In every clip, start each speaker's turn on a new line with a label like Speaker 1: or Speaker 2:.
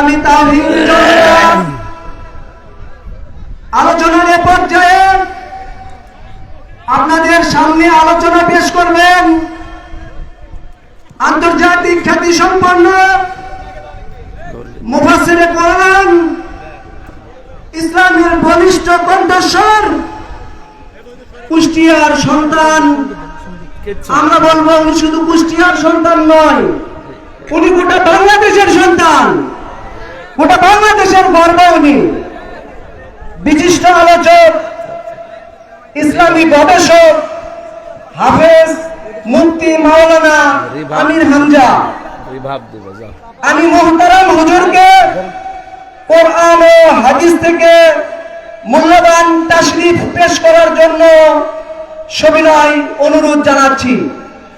Speaker 1: আমি তাওহীদ আলোচনার এ পর্যায়ে আপনাদের সামনে আলোচনা পেশ করবেন আন্তর্জাতিক খ্যাতি সম্পন্ন মুফাসসিরে কোরআন, ইসলামের বলিষ্ঠ কণ্ঠস্বর, কুষ্টিয়ার সন্তান। আমরা বলবো উনি শুধু কুষ্টিয়ার সন্তান নয়, উনি গোটা বাংলাদেশের সন্তান, গোটা বাংলাদেশের গর্ব। উনি বিশিষ্ট আলোচক, ইসলামী গবেষক, হাফেজ মুফতি মাওলানা আমির হামজা। আমি মুহতারাম হুজুরকে কোরআন ও হাদিস থেকে মূল্যবান তাশরীফ পেশ করার জন্য সবিনয় অনুরোধ জানাচ্ছি।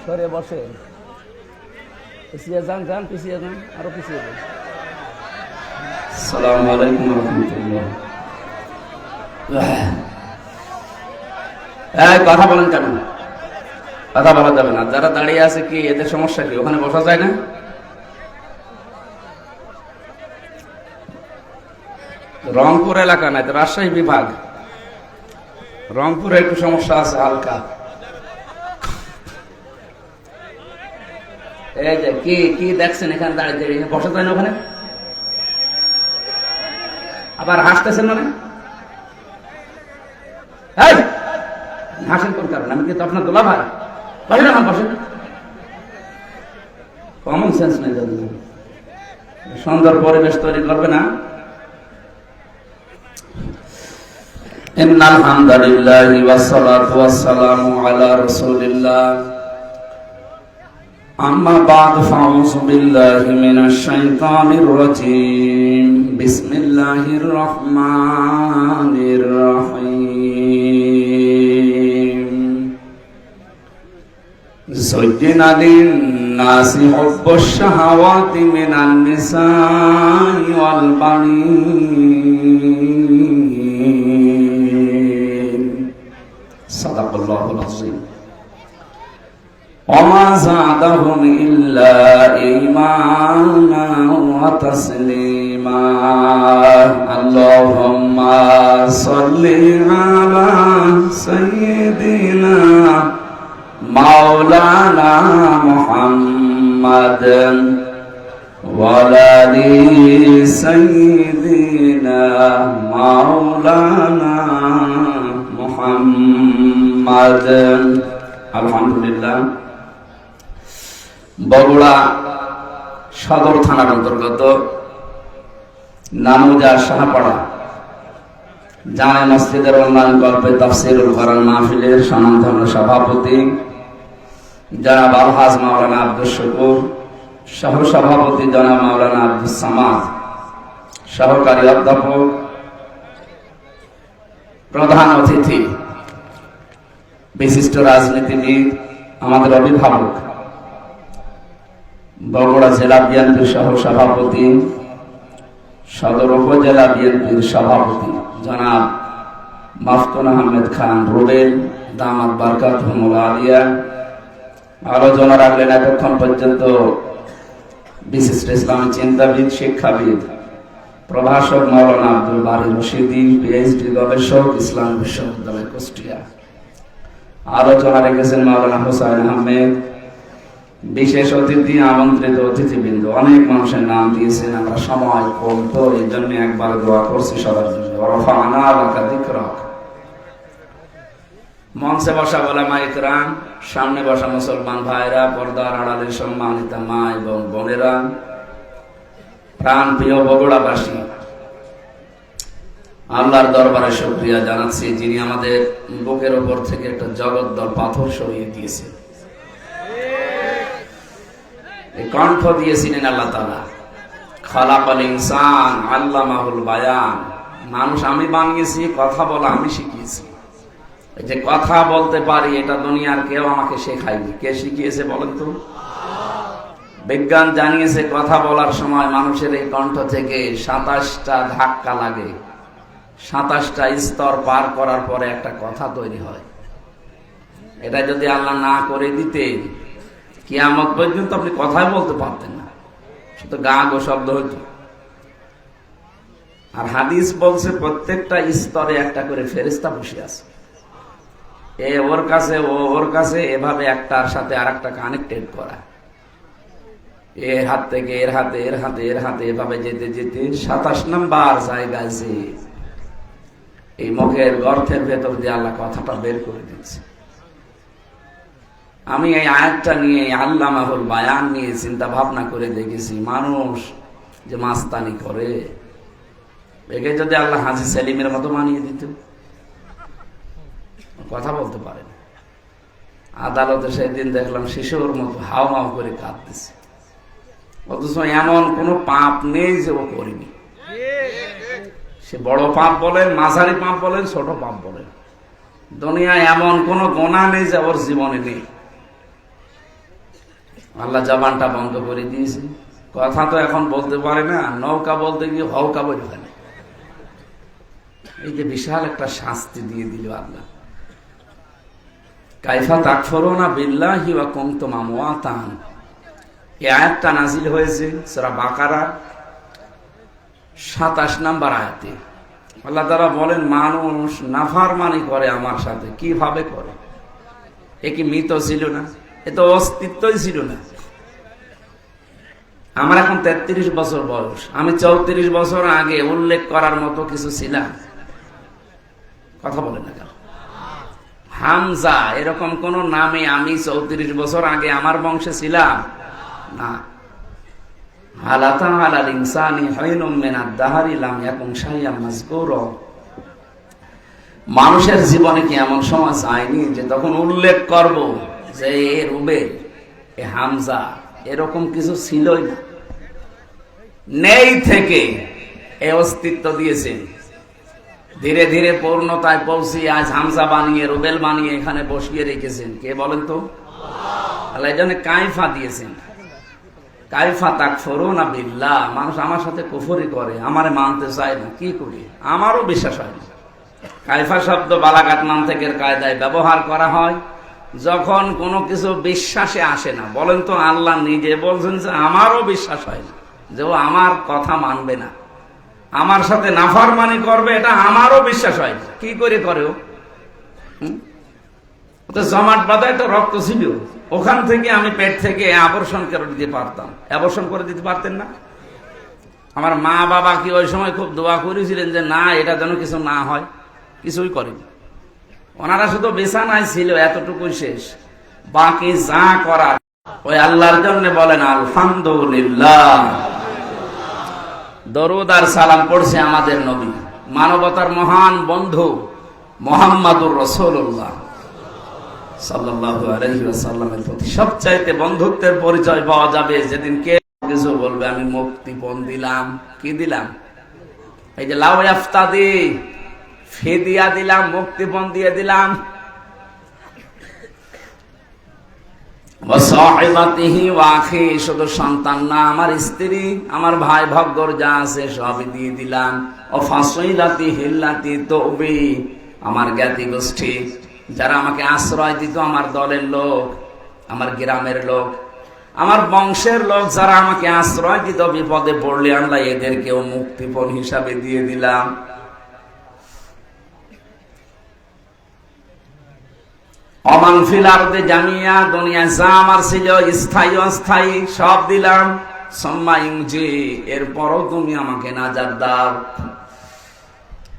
Speaker 2: সরে বসে, পিছিয়ে যান, পিছিয়ে যান, আরো পিছিয়ে যান। আসসালামু আলাইকুম ওয়া রাহমাতুল্লাহ। কথা বলেন কেন? কথা বলা যাবে না। যারা দাঁড়িয়ে আছে কি এদের সমস্যা কি? ওখানে বসা যায় না? রংপুর এলাকা না, এটা রাজশাহী বিভাগ। রংপুরে একটু সমস্যা আছে হালকা। এই যে কি দেখছেন এখানে দাঁড়িয়ে বসা যায় না? ওখানে আবার হাসতেছেন মানে হাসেন কোন কারণে? আমি কিন্তু আপনার দোলা ভাই। বসেন আমার, বসেন। কমন সেন্স নেই, সুন্দর পরিবেশ তৈরি করবে না। ইন্নাল হামদালিল্লাহি ওয়াস সালাতু ওয়াস সালামু আলা রাসূলিল্লাহ। আম্মা বা'দ ফাউযু বিল্লাহি মিনাশ শাইতানির রাজীম। বিসমিল্লাহির রহমানির রহিম। زين للناس حب الشهوات من النساء والبنين صدق الله العظيم وما زادهم إلا إيمانا وتسليما اللهم صل على سيدنا مولانا محمد وعلى آل سيدنا مولانا محمد। আলহামদুলিল্লাহ। বগুড়া সদর থানার অন্তর্গত নানুজা শাহপাড়া জামে মসজিদের উন্নয়ন কল্পে তাফসীরুল কোরআন মাহফিলের স্বনামধন্য সভাপতি জনাব আলহাজ মাওলানা আব্দুল শুকুর, সহ সভাপতি জনাব মাওলানা আব্দুল সামাদ, সহকারী অধ্যাপক, প্রধান অতিথি, বিশিষ্ট রাজনীতিবিদ, আমাদের অভিভাবক, বগুড়া জেলা বিএনপির সহ সভাপতি, সদর উপজেলা বিএনপির সভাপতি জনাব মাফতুন আহমেদ খান রুবেল দামাত বারকাতুহুল আলিয়া। আলোচনা রাখলেন এতক্ষণ পর্যন্ত বিশিষ্ট ইসলামী চিন্তাবিদ, শিক্ষাবিদ, প্রভাষক মাওলানা আব্দুল বারী রশিদি, পিএইচডি গবেষক, ইসলাম বিশ্ববিদ্যালয় কুষ্টিয়া। আলোচনা রেখেছেন মাওলানা হুসাইন আহমেদ। বিশেষ অতিথি, আমন্ত্রিত অতিথিবৃন্দ, অনেক মানুষের নাম দিয়েছেন, আমরা সময় কম তো এই জন্য একবার দোয়া করছি সবার জন্য। ওয়ারাফা'না লাকা যিকরাক। মঞ্চে বসা ওলামা ইকরাম, সামনে বসা মুসলমান ভাইরা, পর্দার আড়ালের সম্মানিতা মা এবং বোনেরা, প্রাণ প্রিয় বগুড়াবাসী, আল্লাহর দরবারে শুকরিয়া জানাচ্ছি যিনি আমাদের বুকের উপর থেকে একটা জগদ্দল পাথর সরিয়ে দিয়েছেন। কণ্ঠ দিয়েছিলেন আল্লাহ তাআলা। খালাকাল ইনসান আল্লামাহুল বায়ান। মানুষ আমি বানিয়েছি, কথা বলা আমি শিখিয়েছি। এই যে কথা বলতে পারি, এটা দুনিয়ার কেউ আমাকে শেখায়নি। কে শিখিয়েছে বলেন তো? বিজ্ঞান জানিয়েছে কথা বলার সময় মানুষের এই কণ্ঠ থেকে 27টা ধাক্কা লাগে। 27টা স্তর পার করার পরে একটা কথা তৈরি হয়। এটা যদি আল্লাহ না করে দিতেন, কিয়ামত পর্যন্ত আপনি কথাই বলতে পারতেন না, শুধু গা গো শব্দ হইতো। আর হাদিস বলছে প্রত্যেকটা স্তরে একটা করে ফেরেশতা বসে আছে। এ ওর কাছে, ও ওর কাছে, এভাবে একটার সাথে আর একটা কানেক্টেড করা। এর হাত থেকে এর হাতে, এর হাতে, এর হাতে, এভাবে যেতে যেতে 27 নম্বর জায়গায় যে এই মুখের গর্তের ভেতর দিয়ে আল্লাহ কথাটা বের করে দিচ্ছে। আমি এই আয়াতটা নিয়ে, আল্লামাহুল বায়ান নিয়ে চিন্তা ভাবনা করে দেখেছি, মানুষ যে মাস্তানি করে, একে যদি আল্লাহ হাজী সেলিমের মতো মানিয়ে দিত, কথা বলতে পারে না। আদালতে সেদিন দেখলাম শিশুর মতো হাও মাও করে কাঁদতেছে, অথচ এমন কোনো পাপ নেই যে ও করিনি। সে বড় পাপ বলেন, মাঝারি পাপ বলেন, ছোট পাপ বলেন, দুনিয়ায় এমন কোনো গোনা নেই যে ওর জীবনে নেই। আল্লাহ জবানটা বন্ধ করে দিয়েছে, কথা তো এখন বলতে পারে না, নৌকা বলতে গিয়ে হৌকা বলে ফেলে। এই যে বিশাল একটা শাস্তি দিয়ে দিল আল্লাহ। কাইফা তাকফুরুনা বিল্লাহি ওয়া কুনতুম আমওয়াতান, এই আয়াতটা নাযিল হয়েছে সূরা বাকারা 27 নম্বর আয়াতে। আল্লাহ তাআলা বলেন, মানুষ নাফরমানি করে আমার সাথে, কিভাবে করে? এ কি মৃত ছিল না? এ তো অস্তিত্বই ছিল না। আমার এখন 33 বছর বয়স, আমি 34 বছর আগে উল্লেখ করার মতো কিছু ছিলাম? কথা বলে না কেন? হামজা এরকম কোন নামে আমি 34 বছর আগে আমার বংশে ছিলাম না। হালাতা আলাল ইনসানি হাইনুম মিনাদ দাহরি লাম ইয়াকুন শাইআম মাযকুরা, মানুষের জীবনে কি এমন সময় আইনি যে তখন উল্লেখ করব যে এ রুবেল, এ হামজা, এরকম কিছু ছিলই না। নেই থেকে এ অস্তিত্ব দিয়েছেন, ধীরে ধীরে পূর্ণতায় পৌঁছে আজ হামজা বানিয়ে, রুবেল বানিয়ে এখানে বসিয়ে রেখেছেন। কে বলেন তো? আল্লাহ এই জন্য কাইফা দিয়েছেন, কাইফা তাকফুরুনা বিল্লাহ। মানুষ আমার সাথে কুফরি করে, আমারে মানতে চায় না, কি করি? আমারও বিশ্বাস হয় না। কাইফা শব্দ বালাগাত মানতিকের কায়দায় ব্যবহার করা হয় যখন কোনো কিছু বিশ্বাসে আসে না। বলেন তো, আল্লাহ নিজে বলছেন যে আমারও বিশ্বাস হয় না, যে ও আমার কথা মানবে না, আমার সাথে নাফরমানি করবে, এটা আমারও বিশ্বাস হয় না। কি করে করে ও? জমাট বাঁধা একটা রক্ত ছিল, ওখান থেকে আমি পেট থেকে আবর্ষণ করে দিতে পারতাম। আবর্ষণ করে দিতে পারতেন না? আমার মা বাবা কি ওই সময় খুব দোয়া করেছিলেন যে না, এটা যেন কিছু না হয়? কিছুই করেনি। ওনারা শুধু বিছানায় ছিল, এতটুকুই শেষ। বাকি যা করার ওই আল্লাহর জন্য বলেন আলহামদুলিল্লাহ। দরুদ আর সালাম পড়ছে আমাদের নবী, মানবতার মহান বন্ধু মুহাম্মাদুর রাসূলুল্লাহ সাল্লাল্লাহু আলাইহি ওয়াসাল্লামের প্রতি সবচাইতে বন্ধুত্বের পরিচয় পাওয়া যাবে যেদিন কে কিছু বলবে আমি মুক্তিপণ দিলাম। কি দিলাম? এই যে লাউ ইফতাদি, ফিদিয়া দিলাম, মুক্তিপণ দিয়ে দিলাম। শুধু সন্তান না, আমার স্ত্রী, আমার ভাই ভগ্গর যা আছে সবই দিয়ে দিলাম। ও ফাসইলাতি হিল্লাতি তৌবি, আমার জ্ঞাতি গোষ্ঠী যারা আমাকে আশ্রয় দিত, আমার দলের লোক, আমার গ্রামের লোক, আমার বংশের লোক যারা আমাকে আশ্রয় দিত, বিপদে পড়লে আল্লাহ এদেরকেও মুক্তিপণ হিসাবে দিয়ে দিলাম। অমান ফিল আরদে জামিয়া, দুনিয়া যা আমার ছিল স্থায়ী অস্থায়ী সব দিলাম। সুম্মা ইউনজি, এরপরও তুমি আমাকে নাজাত দাও।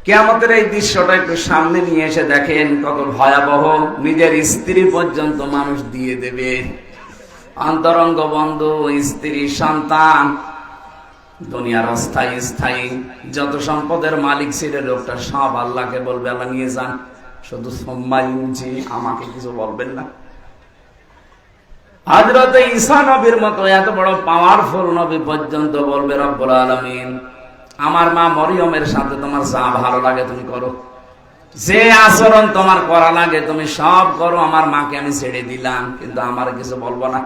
Speaker 2: কিয়ামতের এই দৃশ্যটা একটু সামনে নিয়ে এসে দেখেন কত ভয়াবহ। নিজের স্ত্রী পর্যন্ত মানুষ দিয়ে দেবে, অন্তরঙ্গ বন্ধু, স্ত্রী, সন্তান, দুনিয়ার অস্থায়ী স্থায়ী যত সম্পদের মালিক ছিল লোকটা সব আল্লাহকে বলবে আল্লাহ নিয়ে যান, শুধু সুম্মা ইউনজি, আমাকে কিছু বলবেন না। হযরত ঈসা নবীর মতো এত বড় পাওয়ারফুল নবী পর্যন্ত বলবে রব্বুল আলামিন আমার মা মরিয়মের সাথে তোমার যা ভালো লাগে তুমি করো, যে আচরণ তোমার করা লাগে তুমি সব করো, আমার মাকে আমি ছেড়ে দিলাম, কিন্তু আমার কিছু বলবো না।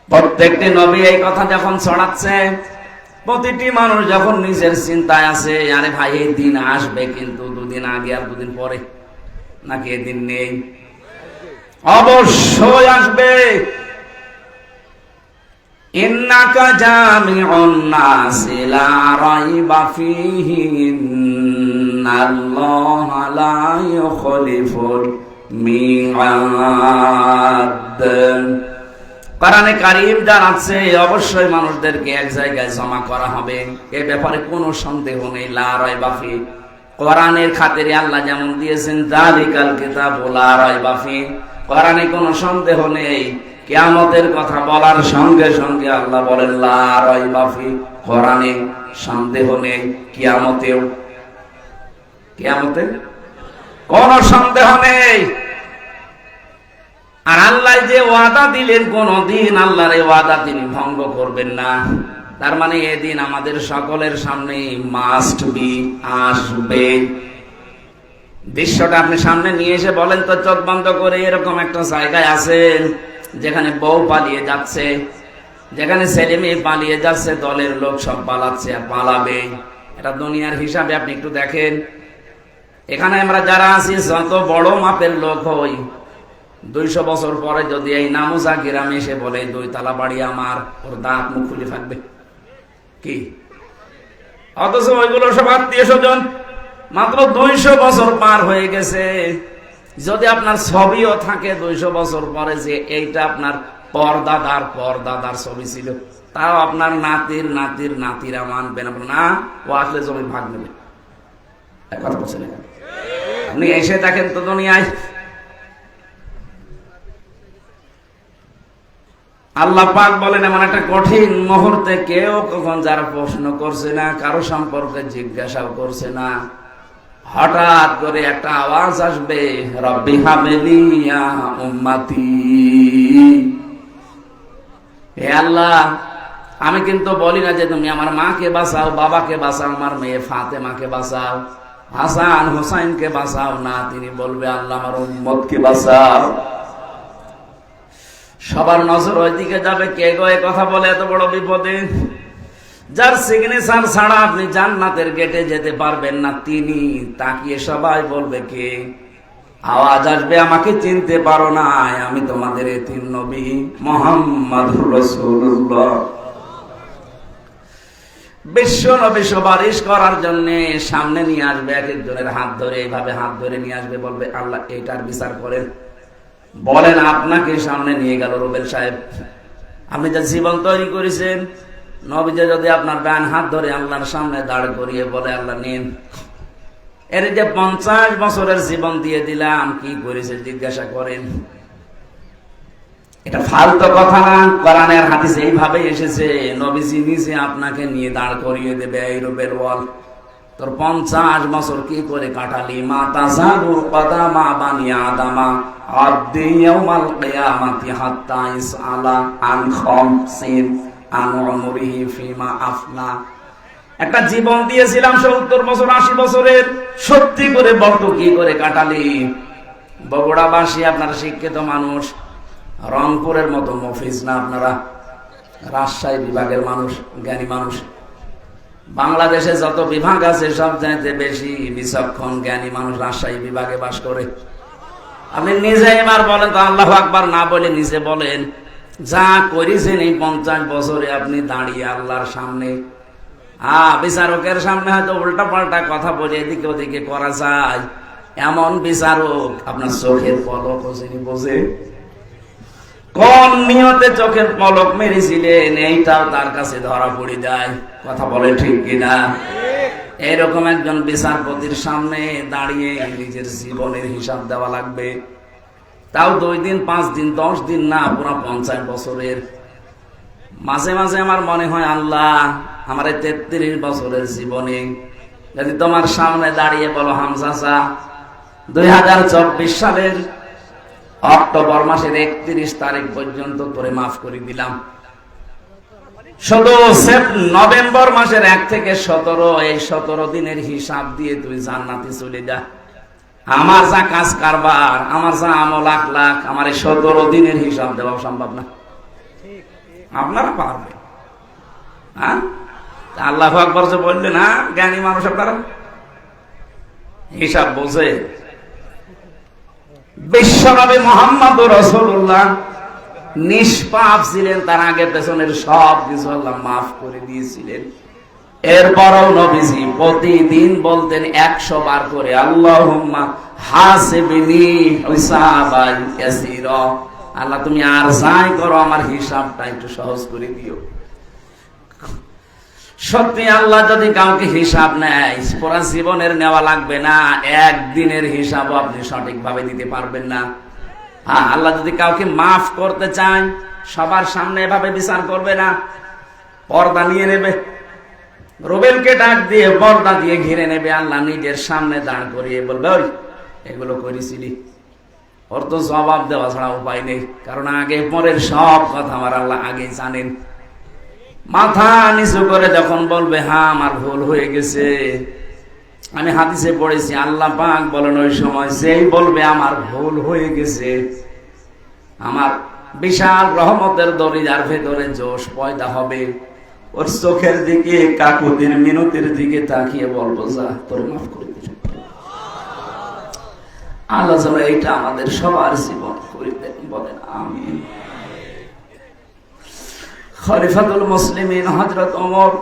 Speaker 2: প্রত্যেকটি নবী এই কথা যখন ছড়াচ্ছে, প্রতিটি মানুষ যখন নিজের চিন্তায় আছে, আরে ভাই এই দিন আসবে, কিন্তু দুদিন আগে আর দুদিন পরে, নাকি এদিন নেই? অবশ্যই আসবে। ইন্নাকা জামিউন নাসি লা রাইবা ফীহি ইন্নাল্লাহা লা ইউখলিফুল মিআদ। কোরআনে কারীম জানাচ্ছে অবশ্যই মানুষদেরকে এক জায়গায় জমা করা হবে, এ ব্যাপারে কোনো সন্দেহ নেই। লা রাইবা ফী, কোরআনের খাতিরে আল্লাহ যেমন দিয়েছেন যালিকাল কিতাবু লা রাইবা ফী, কোরআনে কোনো সন্দেহ নেই। কিয়ামতের কথা বলার সঙ্গে সঙ্গে আল্লাহ বলেন লা রাইবা ফী, কোরআনে সন্দেহ নেই। কিয়ামতে কোনো সন্দেহ নেই। আর আল্লাহ যে ওয়াদা দিলেন, কোনদিন আল্লাহর এই ওয়াদা তিনি ভঙ্গ করবেন না। তার মানে এদিন আমাদের সকলের সামনে মাস্ট বি, আসবে। দৃশ্যটা আপনি সামনে নিয়ে এসে বলেন তো, চোখ বন্ধ করে এরকম একটা জায়গায় আছেন যেখানে বউ পালিয়ে যাচ্ছে, যেখানে ছেলে মেয়ে পালিয়ে যাচ্ছে, দলের লোক সব পালাচ্ছে আর পালাবে। এটা দুনিয়ার হিসাবে আপনি একটু দেখেন। এখানে আমরা যারা আছি যত বড় মাপের লোক হই, 200 বছর পরে যদি এই নামুজা গ্রামে এসে বলে 2 তলা বাড়ি আমার, ওর দাঁত মুখ খুলে থাকবে কি? অথচ ওইগুলো সব আত্মীয় স্বজন, মাত্র 200 বছর পার হয়ে গেছে। যদি আপনার ছবিও থাকে 200 বছর পরে যে এইটা আপনার পরদাদার ছবি ছিল, তাও আপনার নাতির নাতির নাতিরা মানবেন না, ও আসলে জমি ভাগ নেবে। কথা বলছেন, আপনি এসে দেখেন তো দুনিয়ায় আল্লাহ পাক বলেন এমন একটা কঠিন মুহূর্তে কেউ কখন যারা প্রশ্ন করছে না, কারো সম্পর্কে জিজ্ঞাসাও করছে না, হঠাৎ করে একটা আওয়াজ আসবে, রব্বি হাবলি ইয়া উম্মতি। হে আল্লাহ, আমি কিন্তু বলি না যে তুমি আমার মাকে বাঁচাও, বাবাকে বাঁচাও, আমার মেয়ে ফাতেমাকে বাঁচাও, হাসান হোসাইনকে বাঁচাও না। তিনি বলবে আল্লাহ আমার উম্মতকে বাঁচাও। সবার নজর ওইদিকে যাবে। কে গো এ কথা বলে এত বড় বিপদে? যার সিগনেচার ছাড়া আপনি জান্নাতের গেটে যেতে পারবেন না, তিনি। তাকিয়ে সবাই বলবে কে? আওয়াজ আসবে, আমাকে চিনতে পারো না, আমি তোমাদের এতিম নবী মুহাম্মদুর রাসূলুল্লাহ। বিশ্ব নবী সুপারিশ করার জন্য সামনে নিয়ে আসবে, এক একজনের হাত ধরে, এইভাবে হাত ধরে নিয়ে আসবে, বলবে আল্লাহ এটার বিচার করেন। বলেন আপনাকে সামনে নিয়ে গেল রুবেল সাহেব, আপনি যা জীবন তৈরি করেছেন, নবীজি যদি আপনার ডান হাত ধরে আল্লাহর সামনে দাঁড় করিয়ে বলে আল্লাহ নিন, এর যে 50 বছরের জীবন দিয়ে দিলাম, কি করেছে জিজ্ঞাসা করেন। এটা ফালতু কথা না, কোরআনের হাদিসে এইভাবে এসেছে। নবীজি নিজে আপনাকে নিয়ে দাঁড় করিয়ে দেবে, এই রুবেল বল তোর 50 বছর কি করে কাটালি? মা তাযালু কদামা বানি আদামা আবদি ইয়াউমাল কিয়ামাতি হাত্তা ইসআলা আন খামসিন আন উমরিহি ফিমা আফনা। একটা জীবন দিয়েছিলাম 70 বছর, 80 বছরের, সত্যি করে বলতো কি করে কাটালি? বগুড়াবাসী আপনারা শিক্ষিত মানুষ, রংপুরের মতো মফিজ না আপনারা, রাজশাহী বিভাগের মানুষ, জ্ঞানী মানুষ। বাংলাদেশে যত বিভাগ আছে সব চাইতে বেশি বিচক্ষণ জ্ঞানী মানুষ রাজশাহী বিভাগে বাস করে। আপনি নিজে এবার বলেন তো, আল্লাহু আকবার না বলে নিজে বলেন, যা করেছেন এই 50 বছরে আপনি দাঁড়িয়ে আল্লাহর সামনে, বিচারকের সামনে হয়তো উল্টা পাল্টা কথা বলে এদিকে ওদিকে করা যায়, এমন বিচারক আপনার চোখের পলক বোঝে, কোন নিয়তে চোখের পলক মেরেছিলেন এইটাও তার কাছে ধরা পড়ে যায়। কথা বলে ঠিক কিনা? এরকম একজন বিচারপতির সামনে দাঁড়িয়ে নিজের জীবনের হিসাব দেওয়া লাগবে, তাও 2 দিন 5 দিন 10 দিন না, পুরো 50 বছরের। মাঝে মাঝে আমার মনে হয় আল্লাহ, আমার 33 বছরের জীবনে যদি তোমার সামনে দাঁড়িয়ে বলো হামজাসা 2024 সালের অক্টোবর মাসের 31 তারিখ পর্যন্ত তোরে মাফ করে দিলাম, শুধু নভেম্বর মাসের 1 থেকে 17, এই 17 দিনের হিসাব দিয়ে তুই জান্নাতে চলে যা। আমার যা কাজ কারবার, আমার যা আমল আখলাক, আমার এই 17 দিনের হিসাব দেওয়া সম্ভব না। আপনারা পারবেন? হ্যাঁ, আল্লাহু আকবার যে বললেন, না জ্ঞানী মানুষ আপনারা হিসাব বোঝে। বিশ্বনবী মুহাম্মদুর রাসূলুল্লাহ নিষ্পাপ ছিলেন, তার আগে পেছনের সব কিছু আল্লাহ মাফ করে দিয়েছিলেন। এরপরও নবীজি প্রতিদিন বলতেন 100 বার করে, আল্লাহুম্মা হাসিবনি হিসাবান ইয়াসীরা, আল্লাহ তুমি আর যাই করো আমার হিসাবটা একটু সহজ করে দিও। সত্যি আল্লাহ যদি কাউকে হিসাব নেয়, পুরা জীবনের নেওয়া লাগবে না, একদিনের হিসাবও আপনি সঠিকভাবে দিতে পারবেন না। হ্যাঁ, আল্লাহ যদি কাউকে মাফ করতে চান, সবার সামনে এভাবে বিচার করবে না, পর্দা নিয়ে নেবে। রুবেলকে ডাক দিয়ে পর্দা দিয়ে ঘিরে নেবে, আল্লাহ নিজের সামনে দাঁড় করিয়ে বলবে, ওই এগুলো করেছিলি। ওর তো জবাব দেওয়া ছাড়া উপায় নেই, কারণ আগে পরের সব কথা আমার আল্লাহ আগে জানেন। মাথা নিচু করে যখন বলবে, হ্যাঁ আমার ভুল হয়ে গেছে, আমি হাদিসে পড়েছি আল্লাহ পাক বলেন ওই সময় যেই বলবে আমার ভুল হয়ে গেছে, আমার বিশাল রহমতের দরিয়ার ভেতরে জোশ পয়দা হবে, ওর চোখের দিকে কাকুতির মিনতির দিকে তাকিয়ে বলবো, যা তোর মাফ করে দিন। আল্লাহ যেন এইটা আমাদের সবার জীবন করে দেন, বলেন আমিন। খলিফাতুল মুসলিমিন হযরত ওমর,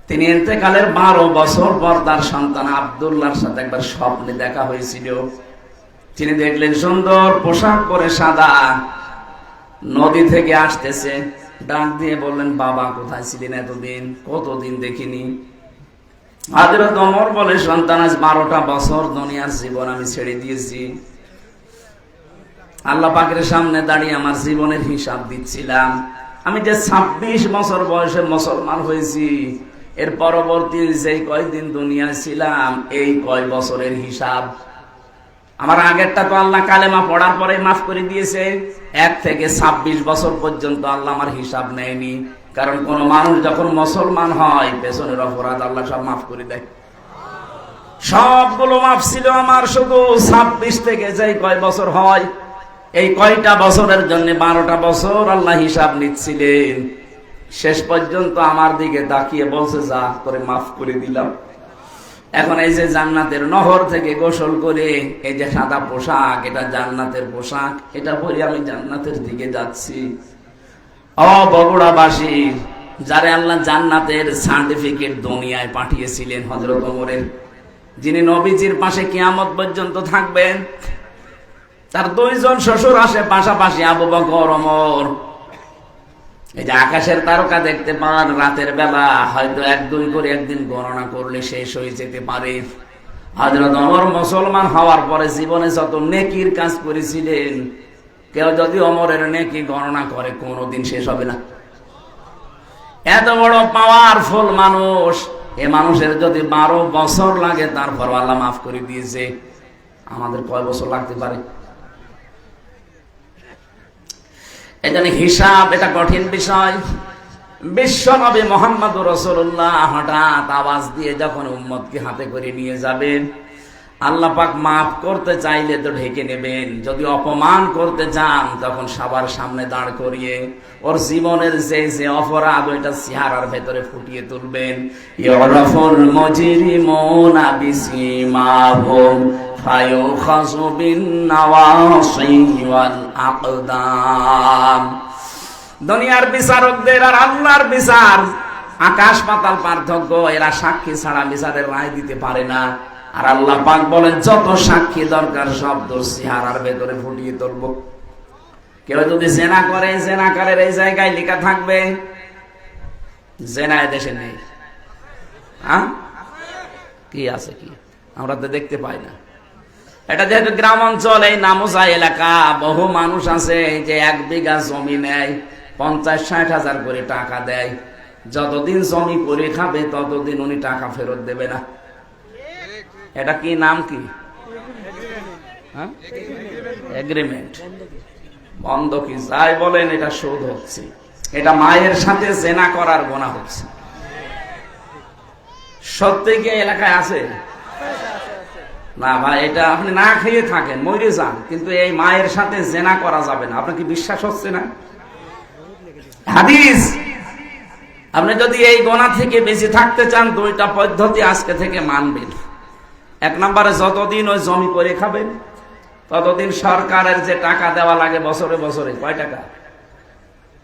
Speaker 2: তিনি ইন্তেকালের 12 বছর পর তার সন্তান আব্দুল্লাহর সাথে একবার স্বপ্নে দেখা হয়েছিল। তিনি দেখলেন সুন্দর পোশাক পরে সাদা নদী থেকে আসতেছে, ডাক দিয়ে বললেন, বাবা কোথায় ছিলেন এতদিন, কতদিন দেখিনি। হযরত ওমর বলে, সন্তান আজ 12টা বছর দুনিয়ার জীবন আমি ছেড়ে দিয়েছি, আল্লাহ পাকের সামনে দাঁড়িয়ে আমার জীবনের হিসাব দিচ্ছিলাম। আমি যে 26 বছর বয়সে মুসলমান হয়েছি, এর পরবর্তী যেই কয়দিন দুনিয়ায় ছিলাম, এই কয় বছরের হিসাব। আমার আগেরটা তো আল্লাহ কালেমা পড়ার পরে মাফ করে দিয়েছে, 1 থেকে 26 বছর পর্যন্ত আল্লাহ আমার হিসাব নেয়নি। কারণ কোন মানুষ যখন মুসলমান হয়, পেছনের অপরাধ আল্লাহ সব মাফ করে দেয়। সবগুলো মাফ ছিল আমার, শুধু 26 থেকে যেই কয় বছর হয়, এই কয়টা বছরের জন্য 12টা বছর আল্লাহ হিসাব নিচ্ছিলেন। শেষ পর্যন্ত আমার দিকে তাকিয়ে বলছে, যা করে মাফ করে দিলাম। এখন এই যে জান্নাতের নহর থেকে গোসল করে এই যে সাদা পোশাক, এটা জান্নাতের পোশাক, এটা পরে আমি জান্নাতের দিকে যাচ্ছি। ও বগুড়াবাসী, যারে আল্লাহ জান্নাতের সার্টিফিকেট দুনিয়ায় পাঠিয়েছিলেন, হযরত ওমরের, যিনি নবীজির পাশে কিয়ামত পর্যন্ত থাকবেন, তার 2 জন শ্বশুর আসে পাশাপাশি, আবু বকর, ওমর। এই যে আকাশের তারকা দেখতে পান রাতের বেলা, হয়তো 1-2 করে একদিন গণনা করলে শেষ হয়ে যেতে পারে। হযরত ওমর মুসলমান হওয়ার পরে জীবনে যত নেকির কাজ করেছিলেন, কেউ যদি ওমরের নেকি গণনা করে কোনোদিন শেষ হবে না। এত বড় পাওয়ারফুল মানুষ, এ মানুষের যদি 12 বছর লাগে তারপর আল্লাহ মাফ করে দিয়েছে, আমাদের কয় বছর লাগতে পারে? এজন্য হিসাব এটা কঠিন বিষয়। বিশ্ব নবী মুহাম্মদুর রাসূলুল্লাহ হঠাৎ আওয়াজ দিয়ে যখন উম্মতকে হাতে করে নিয়ে যাবেন, আল্লাহ পাক মাফ করতে চাইলে তো ঢেকে নেবেন, যদি অপমান করতে চান তখন সবার সামনে দাঁড় করিয়ে ওর জীবনের যে যে অপরাধ, ওইটা চেহারার ভেতরে ফুটিয়ে তুলবেন। ইউরাফুল মুজরিমুনা বিসিমাহুম ফায়ুখাযু বিন-নাওয়াসি ওয়াল আকদাম। দুনিয়ার বিচারকদের আর আল্লাহর বিচার আকাশ পাতাল পার্থক্য। এরা সাক্ষী ছাড়া বিচারের রায় দিতে পারে না। আর আল্লাহ পাক বলেন, যত সাক্ষী দরকার সব তোর চেহারার ভেতরে ফুটিয়ে তুলব। কেউ যদি জেনা করে, জেনাকারের এই জায়গায় লেখা থাকবে, জেনা দেশে নেই। হ্যাঁ, কি আছে? কি আমরা তো দেখতে পাই না। এটা যেহেতু গ্রাম অঞ্চল, এই নামোজা এলাকা, বহু মানুষ আছে যে 1 বিঘা জমি নেয়, 50-60 হাজার করে টাকা দেয়। যতদিন জমি করে খাবে ততদিন উনি টাকা ফেরত দেবে না। এটা কি নাম? কি এগ্রিমেন্ট, বন্ধকি, যাই বলেন, এটা শোধ হচ্ছে। এটা মায়ের সাথে জেনা করার গুনাহ হচ্ছে। সত্যি কি এলাকায় আছে? না ভাই, এটা আপনি না খেয়ে থাকেন, মরে যান, কিন্তু এই মায়ের সাথে জেনা করা যাবে না। আপনার কি বিশ্বাস হচ্ছে না? হাদিস। আপনি যদি এই গুনাহ থেকে বেঁচে থাকতে চান, 2টা পদ্ধতি আজকে থেকে মানবেন। 1 নম্বরে, যতদিন ওই জমি করে খাবেন ততদিন সরকারের যে টাকা দেওয়া লাগে বছরে বছরে, কয় টাকা?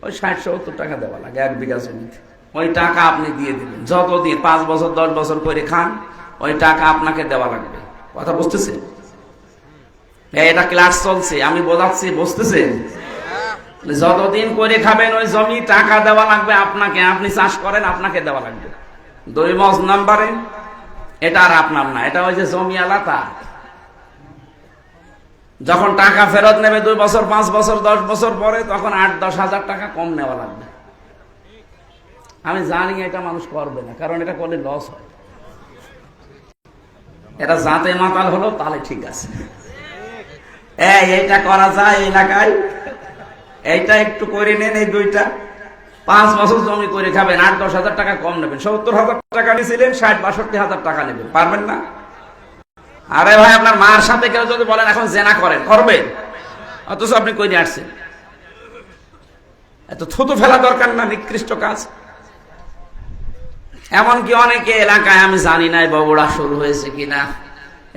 Speaker 2: ওই 60-70 টাকা দেওয়া লাগে 1 বিঘা জমিতে। ওই টাকা আপনি দিয়ে দিবেন, যতদিন 5 বছর 10 বছর করে খান ওই টাকা আপনাকে দেওয়া লাগবে। কথা বুঝতেছেন? এটা ক্লাস চলছে, আমি বোঝাচ্ছি, বুঝতেছেন? যতদিন করে খাবেন ওই জমি টাকা দেওয়া লাগবে আপনাকে। আপনি চাষ করেন, আপনাকে দেওয়া লাগবে। 2 নম্বরে এটা আর আপনার না, এটা ওই যে জমি আলাদা। যখন টাকা ফেরত নেবে 2 বছর 5 বছর 10 বছর পরে, তখন 8-10 হাজার টাকা কম নেওয়া লাগবে। আমি জানি এটা মানুষ করবে না, কারণ এটা করলে লস হয়। এটা জাতে মাতাল হলো তাহলে ঠিক আছে, এইটা করা যায় এলাকায়, এইটা একটু করে নেন। এই 2টা 5 বছর জমি করে খাবেন, 8-10 হাজার টাকা কম নেবেন। 70 হাজার টাকা নিয়েছিলেন, 60-62 হাজার টাকা নেবেন। পারবেন না? আরে ভাই, আপনার মার সাথে কেউ যদি বলেন এখন জেনা করেন, করবেন? অথচ আপনি কই নিয়ে আসছেন? এত থুতু ফেলা দরকার না, নিকৃষ্ট কাজ। এমনকি অনেকে এলাকায়, আমি জানি না বগুড়া শুরু হয়েছে কিনা,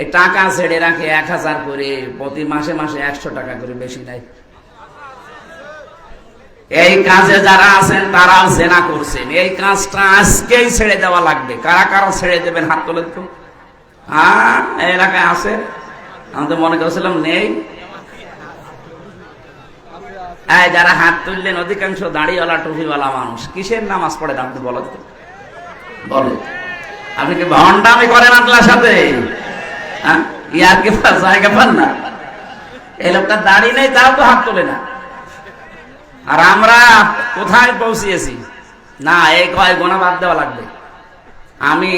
Speaker 2: এই টাকা ছেড়ে রাখে 1000 করে, প্রতি মাসে মাসে 100 টাকা করে, বেশি নাই। এই কাজে যারা আছেন তারাও জেনা করছেন। এই কাজটা আজকেই ছেড়ে দেওয়া লাগবে। কারা কারা ছেড়ে দেবেন হাত তোলেন তো? হ্যাঁ, এলাকায় আছে? আমি তো মনে করছিলাম নেই। যারা হাত তুললেন অধিকাংশ দাড়িওয়ালা টুপিওয়ালা মানুষ। কিসের নামাজ পড়েন আপনি বলেন তো? বলেন, আপনি কি ভণ্ডামি করেন আল্লাহর সাথে? ইয়ার কি জায়গা পান না? এই লোকটা দাড়ি নেই, তাও তো হাত তোলে না। আর আমরা কোথায় পৌঁছিয়েছি? না, এই কয় গোনা বাদ দেওয়া লাগবে। আমি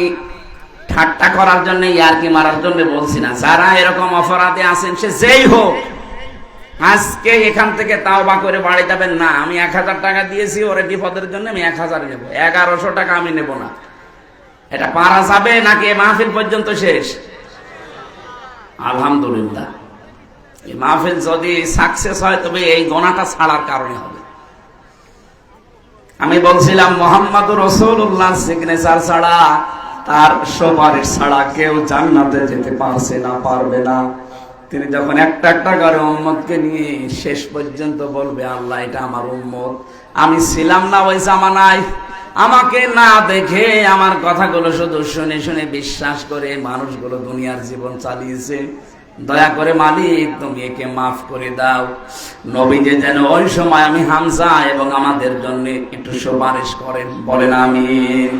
Speaker 2: ঠাট্টা করার জন্য, ইয়ারকি মারার জন্য বলছি না। যারা এরকম অপরাধে আছেন, সে যেই হোক, আজকে এখান থেকে তাওবা করে বাড়ি যাবেন না। আমি 1000 টাকা দিয়েছি ওরে বিপদের জন্য, আমি 1000 নেব, 1100 টাকা আমি নেব না। এটা পারা যাবে নাকি মাহফিল পর্যন্ত শেষ? আলহামদুলিল্লাহ, এই মাহফিল যদি সাকসেস হয় তবে এই গোনাটা ছাড়ার কারণে হবে। আমি বলছিলাম মুহাম্মদুর রাসূলুল্লাহ সিগনেচার ছাড়া, তার সুপারিশ ছাড়া কেউ জান্নাতে যেতে পারছে না, পারবে না। তিনি যখন একটা একটা করে উম্মতকে নিয়ে শেষ পর্যন্ত বলবে, আল্লাহ এটা আমার উম্মত। আমি ছিলাম না ওই জামানায়, আমাকে না দেখে আমার কথাগুলো শুধু শুনে শুনে বিশ্বাস করে মানুষগুলো দুনিয়ার জীবন চালিয়েছে। দয়া করে মালিক তুমি একে মাফ করে দাও। নবীজি যেন ওই সময় আমি হামজা এবং আমাদের জন্য একটু সুপারিশ করেন, বলেন আমিন।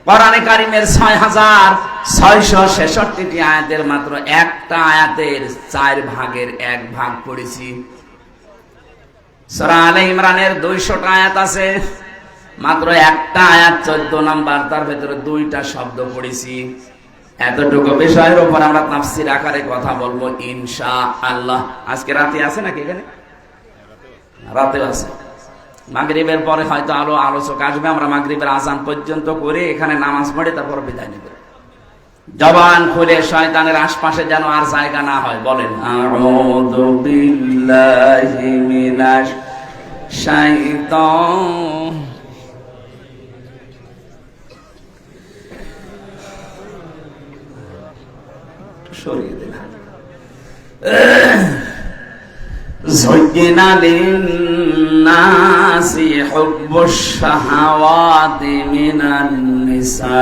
Speaker 2: কোরআনে কারীমের 6666টি আয়াতের মাত্র একটা আয়াতের 4 ভাগের 1 ভাগ পড়েছি। সূরা আলে ইমরানের 200টা আয়াত আছে, মাত্র একটা আয়াত 14 নাম্বার, তার ভেতরে 2টা শব্দ পড়েছি। এতটুকু বিষয়ের উপর আমরা তাফসীর আকারে কথা বলবো ইনশাআল্লাহ। আজকে রাতে আছে নাকি? এখানে রাতে আছে। মাগরিবের পরে হয়তো আলোচক আসবে। আমরা মাগরিবের আযান পর্যন্ত করে এখানে নামাজ পড়ে তারপর বিদায় নেব। জবান খুলে শয়তানের আশপাশে যেন আর জায়গা না হয়, বলেন আউযু বিল্লাহি মিনাশ শাইতান। সরিয়ে দেন। যুজ্জিনা লিন-নাসি হুব্বুশ শাহাওয়াতি মিনান নিসাই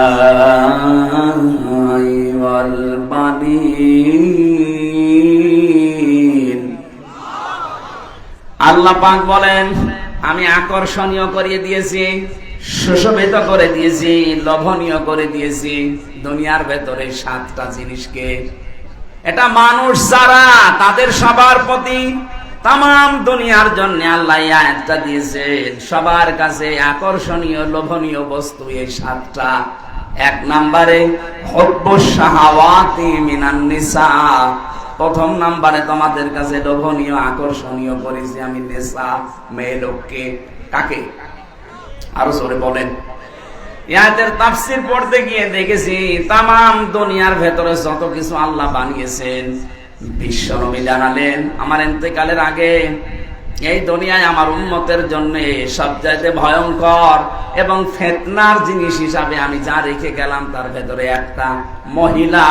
Speaker 2: ওয়াল বানিন। আল্লাহ পাক বলেন, আমি আকর্ষণীয় করে দিয়েছি, সুশোভিত করে দিয়েছি, লোভনীয় করে দিয়েছি দুনিয়ার ভেতরে 7টা জিনিসকে। এটা মানুষ যারা, তাদের সবার প্রতি, তামাম দুনিয়ার জন্য আল্লাহ এই আয়াতটা দিয়েছেন। সবার কাছে আকর্ষণীয় লোভনীয় বস্তু এই 7টা। 1 নম্বরে হুব্বুশ শাহাওয়াতি মিনান নিসা। প্রথম নম্বরে তোমাদের কাছে লোভনীয় আকর্ষণীয় করেছি আমি নেশা, মেয়ে লোককে। কাকে? আরো জোরে বলেন। আয়াতের তাফসীর পড়তে গিয়ে দেখেছি তামাম দুনিয়ার ভেতরে যত কিছু আল্লাহ বানিয়েছেন, বিশ্বনবী জানালেন আমার ইন্তেকালের আগে, এই দুনিয়ায় আমার উম্মতের জন্য সবচাইতে ভয়ঙ্কর এবং ফিতনার জিনিস হিসাবে আমি যা রেখে গেলাম তার ভেতরে একটা মহিলা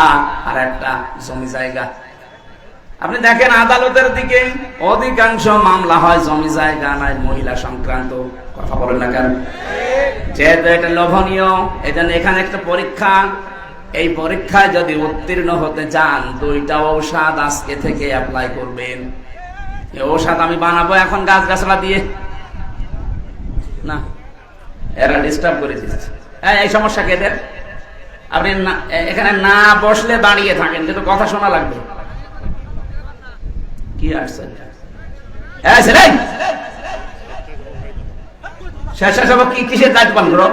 Speaker 2: আর একটা জমি জায়গা। আপনি দেখেন আদালতের দিকে অধিকাংশ মামলা হয় জমি জায়গা নাই মহিলা সংক্রান্ত। কথা বলেন না কেন? যেহেতু এটা লোভনীয়, এটা এখানে একটা পরীক্ষা। এই পরীক্ষায় যদি উত্তীর্ণ হতে চান, 2টা ঔষধ আজকে থেকে অ্যাপ্লাই করবেন। এই ঔষধ আমি বানাবো এখন গাছগাছলা দিয়ে না, এরা ডিস্টার্ব করে দিচ্ছে। এই সমস্যা কেদের? আপনি এখানে না বসলে দাঁড়িয়ে থাকেন, কিন্তু কথা শোনা লাগবে। কি আসছে কি কিসের দায়িত্ব পালন করো?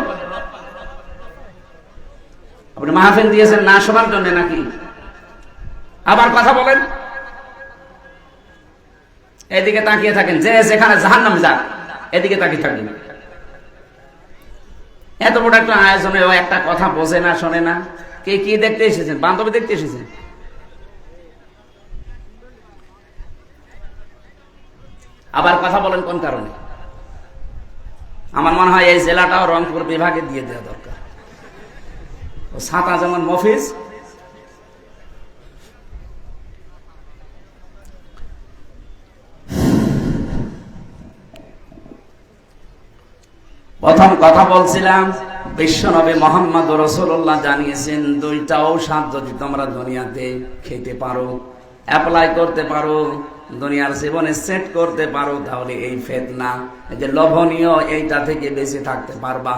Speaker 2: আপনি মাহফিল দিয়েছেন না শোনার জন্য নাকি? আবার কথা বলেন। এদিকে তাকিয়ে থাকেন, যে যেখানে জাহান্নামে যাক এদিকে তাকিয়ে থাকেন। এত বড় একটা আয়োজনে ও একটা কথা বোঝে না, শোনে না। কে কি দেখতে এসেছেন? বান্ধবী দেখতে এসেছেন? আবার কথা বলেন কোন কারণে? আমার মনে হয় এই জেলাটাও রংপুর বিভাগে দিয়ে দেওয়া দরকার। ছাতা যেমন মফিজ, প্রথম কথা বলছিলাম, বিশ্বনবী মুহাম্মদ রাসূলুল্লাহ জানিয়েছেন 2টা ঔষধ যদি তোমরা দুনিয়াতে খেতে পারো, অ্যাপ্লাই করতে পারো, দুনিয়ার জীবনে সেট করতে পারো, তাহলে এই ফিতনা, এই যে লোভনীয়, এইটা থেকে বেঁচে থাকতে পারবা।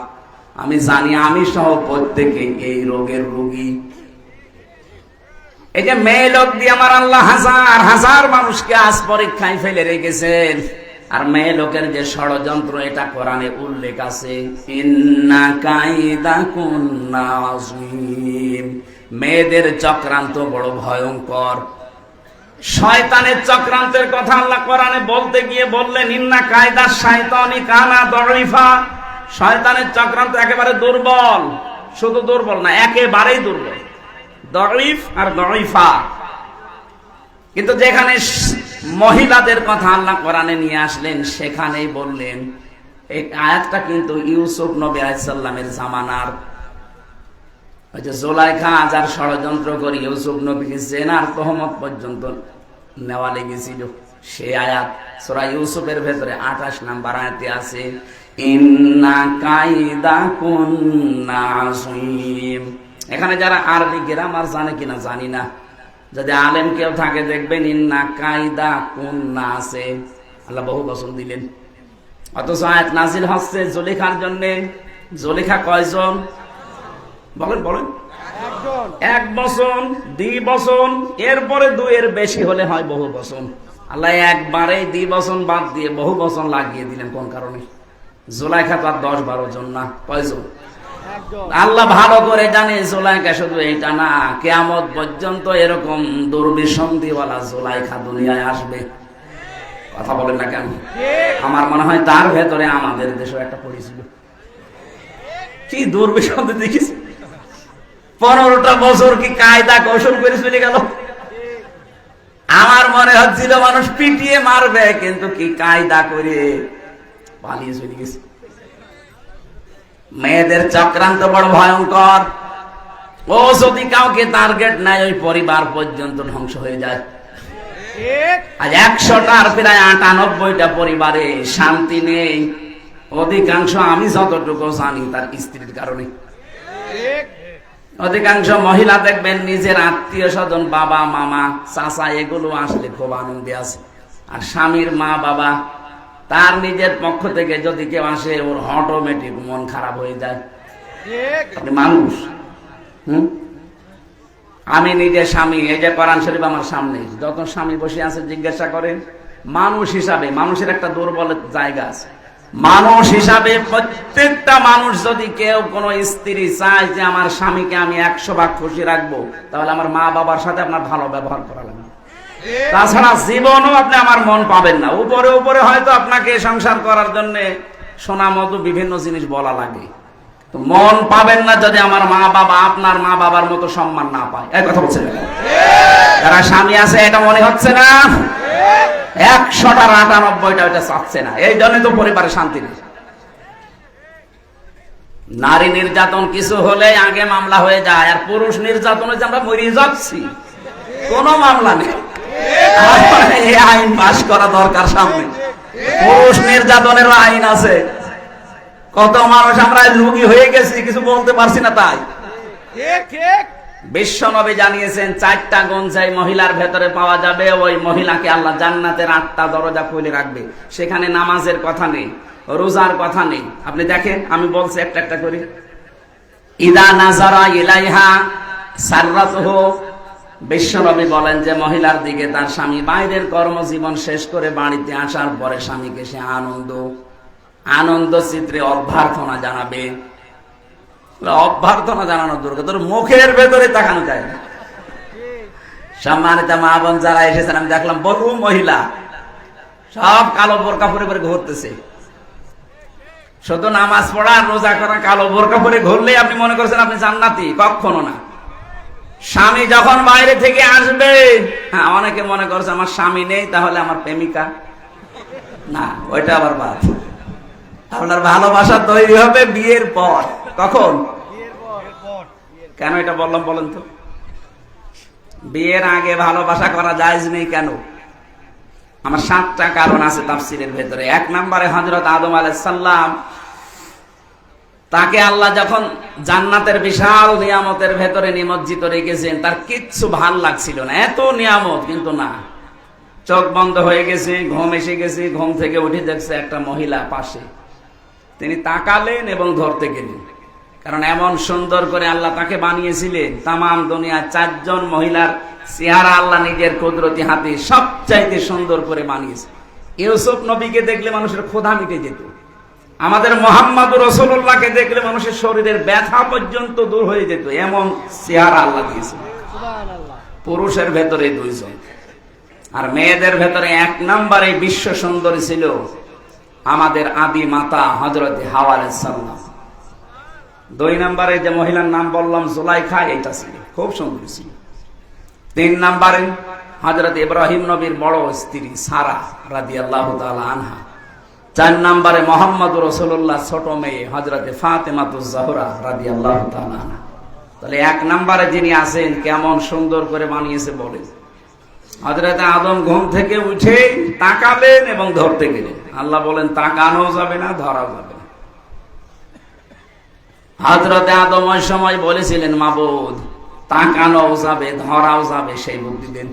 Speaker 2: আমি জানি আমি সহ প্রত্যেকে এই রোগের রোগী। এই যে মেয়ে লোক দিয়ে আমার আল্লাহ হাজার হাজার মানুষকে আজ পরীক্ষায় ফেলে রেখেছেন। আর মেয়ে লোকের যে ষড়যন্ত্র, এটা কোরআনে উল্লেখ আছে, ইন্না কাইদাকুন্না আযীম। মেয়েদের চক্রান্ত বড় ভয়ঙ্কর। শয়তানের চক্রান্তের কথা আল্লাহ কোরআনে বলতে গিয়ে বললেন, ইন্না কায়দা শাইতানি কানা দাঈফা। শয়তানের চক্রান্ত একেবারে দুর্বল। শুধু দুর্বল না, একেবারেই দুর্বল। দাঈফ আর দাঈফা। কিন্তু যেখানে মহিলাদের কথা আল্লাহ কোরআনে নিয়ে আসলেন, সেখানেই বললেন, এই আয়াতটা কিন্তু ইউসুফ নবী আলাইহিস সালামের জামানার। ওই যে জুলাইখা যার ষড়যন্ত্র করে ইউসুফ নবীকে জেনার তহমত পর্যন্ত নেওয়া লেগেছিল, সেই আয়াত সূরা ইউসুফের ভেতরে 28 নম্বর আয়াতে আছে, ইন্না কাইদাকুন্না আযীম। এখানে যারা আরবি গ্রামার জানে কিনা জানি না, যদি আলেম কেউ থাকে দেখবেন ইন্না কাইদাকুন্না আছে, আল্লাহ বহু বচন দিলেন। অথচ আয়াত নাজিল হচ্ছে জুলেখার জন্য। জুলেখা কয়জন? বলেন বলেন। এক বচন, 2 বচন, এরপরে 2 এর বেশি হলে হয় বহু বচন। আল্লাহ একবারে 2 বচন বাদ দিয়ে বহু বচন লাগিয়ে দিলেন। কোন কারণে? জুলাইখা তো আর 10-12 জন না, কয়জন? আল্লাহ ভালো করে জানে জুলাইখা শুধু এইটা না, কিয়ামত পর্যন্ত এরকম দুর্বিসন্ধিওয়ালা জুলাইখা দুনিয়ায় আসবে। কথা বলেন না কেন? আমার মনে হয় তার ভেতরে আমাদের দেশে একটা পড়েছিল। কি দুর্বিসন্ধি দেখিস! 15টা বছর কি কায়দা কৌশল করে চলে গেল। আমার মনে হচ্ছিল মানুষ পিটিয়ে মারবে, কিন্তু কি কায়দা করে পালিয়ে চলে গেছে। মেয়েদের চক্রান্ত বড় ভয়ঙ্কর। ও যদি কাউকে টার্গেট নেয়, ওই পরিবার পর্যন্ত ধ্বংস হয়ে যায়। আজ 100টার প্রায় 98টা পরিবারে শান্তি নেই। অধিকাংশ, আমি যতটুকু জানি, তার স্ত্রীর কারণে। অধিকাংশ মহিলা দেখবেন নিজের আত্মীয় স্বজন, বাবা মামা চাচা, এগুলো আসলে খুব আনন্দে আছে। আর স্বামীর মা বাবা, তার নিজের পক্ষ থেকে যদি কেউ আসে, ওর অটোমেটিক মন খারাপ হয়ে যায়। মানুষ, আমি নিজের স্বামী, এই যে কোরআন শরীফ আমার সামনে, যত স্বামী বসে আছে জিজ্ঞাসা করেন, মানুষ হিসাবে মানুষের একটা দুর্বল জায়গা আছে। মানুষ হিসাবে প্রত্যেকটা মানুষ, যদি কেউ কোন স্ত্রী চায় যে আমার স্বামীকে আমি 100 ভাগ খুশি রাখবো, তাহলে আমার মা বাবার সাথে আপনার ভালো ব্যবহার করা লাগবে। তাছাড়া জীবনও আপনি আমার মন পাবেন না। উপরে উপরে হয়তো আপনাকে সংসার করার জন্য সোনা মতো বিভিন্ন জিনিস বলা লাগে, তো মন পাবেন না যদি আমার মা বাবা আপনার মা বাবার মতো সম্মান না পায়। এই কথা বলছেন যারা স্বামী আছে, এটা মনে হচ্ছে না? 100টার 98টা এটা চাচ্ছে না। এই জন্য তো পরিবারে শান্তি নেই। নারী নির্যাতন কিছু হলে আগে মামলা হয়ে যায়, আর পুরুষ নির্যাতনে যে আমরা মরে যাচ্ছি, কোনো মামলা নেই। এই আইন পাশ করা দরকার সামনে। পুরুষ নির্যাতনের আইন আছে। কত মানুষ আমরা রোগী হয়ে গেছি, কিছু বলতে পারছি না। তাই বিশ্বনবী জানিয়েছেন 4টা গুণ যাই মহিলার ভেতরে পাওয়া যাবে, ওই মহিলাকে আল্লাহ জান্নাতের 8টা দরজা খুলে রাখবে। সেখানে নামাজের কথা নেই, রোজার কথা নেই। আপনি দেখেন, আমি বলছি একটা একটা করে। ইদা নাজারা ইলাইহা সাররাতুহু, বিশ্বনবী বলেন যে মহিলার দিকে তার স্বামী বাইরের কর্মজীবন শেষ করে বাড়িতে আসার পরে স্বামীকে সে আনন্দ চিত্রে অভ্যর্থনা জানাবে। অভ্যর্থনা জানানো দরকার, তোর মুখের ভেতরে তাকানো যায় না। সম্মানিত মা বোন যারা এসেছেন, আমি দেখলাম বহু মহিলা সব কালো বোরকা পরে পরে ঘুরতেছে। শুধু নামাজ পড়া রোজা করা কালো বোরকা পরে ঘুরলে আপনি মনে করছেন আপনি জান্নাতি? কখনো না। স্বামী যখন বাইরে থেকে আসবে, হ্যাঁ, অনেকে মনে করছে আমার স্বামী নেই তাহলে আমার প্রেমিকা। না, ওইটা আবার বাদ। আপনার ভালোবাসা তৈরি হবে বিয়ের পর। কখন? কেন এটা বললাম বলেন তো? বিয়ের আগে ভালোবাসা করা জায়েজ নেই কেন? আমার 7টা কারণ আছে তাফসীরের ভেতরে। 1 নম্বরে হযরত আদম আলাইহিস সালাম, তাকে আল্লাহ যখন জান্নাতের বিশাল নিয়ামতের ভেতরে নিমজ্জিত রেখেছেন, তার কিচ্ছু ভাল লাগছিল না, এত নিয়ামত, কিন্তু না, চোখ বন্ধ হয়ে গেছে, ঘুম এসে গেছে, ঘুম থেকে উঠে দেখছে একটা মহিলা পাশে। তিনি তাকালেন এবং ধরতে গেলেন, কারণ এমন সুন্দর করে আল্লাহ তাকে বানিয়েছিলেন। তামাম দুনিয়া 4 জন মহিলার চেহারা আল্লাহ নিজের কুদরতি হাতে সবচাইতে সুন্দর করে বানিয়েছে। ইউসুফ নবীকে দেখলে মানুষের ক্ষুধা মিটে যেত। আমাদের মুহাম্মদুর রাসূলুল্লাহকে দেখলে মানুষের শরীরের ব্যথা পর্যন্ত দূর হয়ে যেত, এমন চেহারা আল্লাহ দিয়েছে। পুরুষের ভেতরে 2 জন, আর মেয়েদের ভেতরে 1 নম্বরে বিশ্ব সুন্দরী ছিল আমাদের আদি মাতা হযরতে হাওয়া আলাইহিস সালাম। 2 নম্বরে যে মহিলার নাম বললাম জুলাইখা, এটা ছিল খুব সুন্দর ছিল। 3 নম্বরে হযরত ইব্রাহিম নবীর বড় স্ত্রী সারা রাদিয়াল্লাহু তাআলা আনহা। 4 নম্বরে মুহাম্মদুর রাসূলুল্লাহ ছোট মেয়ে হযরতে ফাতেমাতুজ জাহরা রাদিয়াল্লাহু তাআলা আনহা। তাহলে 1 নম্বরে যিনি আছেন, কেমন সুন্দর করে বানিয়েছে বলেন। হযরতে আদম ঘুম থেকে উঠে তাকালেন এবং ধরতে গেলেন। আল্লাহ বলেন তাকানো যাবে না, ধরাও যাবে না। হযরতে আদম ওই সময় বলেছিলেন, মাবুদ তাকানো যাবে, ধরাও যাবে, সেই বুদ্ধি দেন।